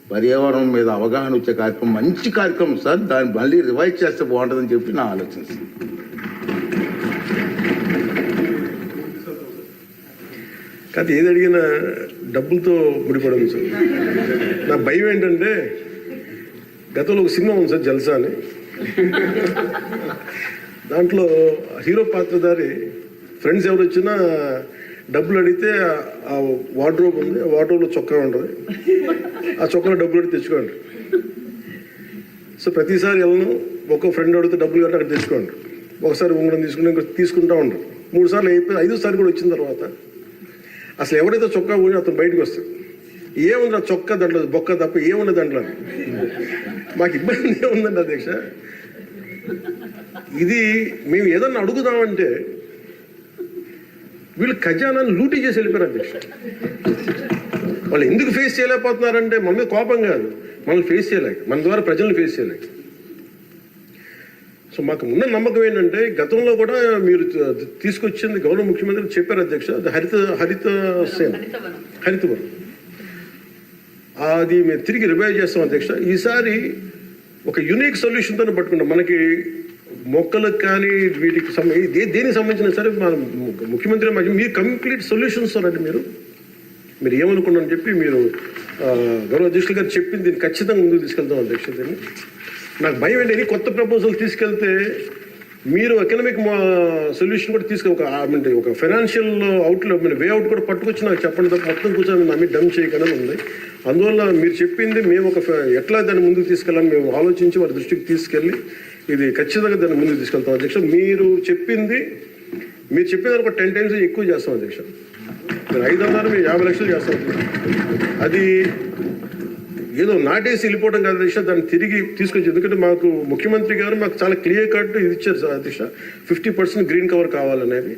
పర్యావరణం మీద అవగాహన వచ్చే కార్యక్రమం మంచి కార్యక్రమం సార్. దాన్ని మళ్ళీ రివైజ్ చేస్తే బాగుంటుందని చెప్పి నా ఆలోచన సార్. కాదు, ఏది అడిగినా డబ్బులతో ముడిపడదు సార్. నా భయం ఏంటంటే గతంలో ఒక సినిమా ఉంది సార్, జల్సా అని. దాంట్లో హీరో పాత్రధారి ఫ్రెండ్స్ ఎవరు వచ్చినా డబ్బులు అడిగితే ఆ వార్డ్రోబ్ ఉంది, ఆ వార్డ్రోబ్లో చొక్కా ఉంటుంది, ఆ చొక్కాలో డబ్బులు అడిగి తెచ్చుకోండి. సో ప్రతిసారి వెళ్ళను, ఒక్కో ఫ్రెండ్ అడిగితే డబ్బులు కంటే అక్కడ తెచ్చుకోండి. ఒకసారి ఉంగరం తీసుకుంటూ ఉంటారు. 3 సార్లు అయిపోయి 5వ సారి కూడా వచ్చిన తర్వాత అసలు ఎవరైతే చొక్కా పోయి అతను బయటకు వస్తాడు. ఏముంది ఆ చొక్కా దాంట్లో బొక్క తప్ప ఏముంది దాంట్లో. మాకు ఇబ్బంది ఏముందండి అధ్యక్ష, ఇది మేము ఏదన్నా అడుగుదామంటే వీళ్ళు ఖజానాన్ని లూటీ చేసి వెళ్ళిపోయారు అధ్యక్ష. వాళ్ళు ఎందుకు ఫేస్ చేయలేకపోతున్నారంటే మన మీద కోపం కాదు, మనల్ని ఫేస్ చేయలేక, మన ద్వారా ప్రజల్ని ఫేస్ చేయలేక. సో మాకు ఉన్న నమ్మకం ఏంటంటే గతంలో కూడా మీరు తీసుకొచ్చింది గౌరవ ముఖ్యమంత్రి చెప్పారు అధ్యక్ష, హరితవనం అది మేము తిరిగి రివైవ్ చేస్తాం అధ్యక్ష. ఈసారి ఒక యునిక్ సొల్యూషన్తో పట్టుకుంటాం. మనకి మొక్కలకు కానీ వీటికి దేనికి సంబంధించిన సరే మన ముఖ్యమంత్రి మీరు కంప్లీట్ సొల్యూషన్స్ అంటే మీరు ఏమనుకున్నారని చెప్పి మీరు గౌరవ అధ్యక్షులు గారు చెప్పింది దీన్ని ఖచ్చితంగా ముందుకు తీసుకెళ్తాం అధ్యక్ష. దీన్ని నాకు భయం ఏంటి, కొత్త ప్రపోజల్ తీసుకెళ్తే మీరు ఎకనామిక్ సొల్యూషన్ కూడా ఒక ఫైనాన్షియల్ అవుట్లో మీరు వే అవుట్ కూడా పట్టుకొచ్చి నాకు చెప్పండి తప్ప మొత్తం కూర్చొని నమ్మి డమ్ చేయకుండా ఉంది. అందువల్ల మీరు చెప్పింది మేము ఎట్లా దాన్ని ముందుకు తీసుకెళ్ళాలని మేము ఆలోచించి వారి దృష్టికి తీసుకెళ్ళి ఇది ఖచ్చితంగా దాన్ని ముందుకు తీసుకెళ్తాం అధ్యక్ష. మీరు చెప్పింది ఒక 10 times ఎక్కువ చేస్తాం అధ్యక్ష. మీరు 500 మేము 50 లక్షలు చేస్తాం. అది ఏదో నాటేసి వెళ్ళిపోవడం కాదు అధ్యక్ష, దాన్ని తిరిగి తీసుకొచ్చి, ఎందుకంటే మాకు ముఖ్యమంత్రి గారు మాకు చాలా క్లియర్ కట్ ఇది ఇచ్చారు సార్ అధ్యక్ష, 50% గ్రీన్ కవర్ కావాలనేది.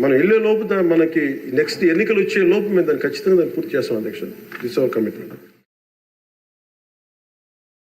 మనం వెళ్ళే లోపు మనకి నెక్స్ట్ ఎన్నికలు వచ్చే లోపు మేము దాన్ని ఖచ్చితంగా దాన్ని పూర్తి చేస్తాం అధ్యక్ష. This our commitment.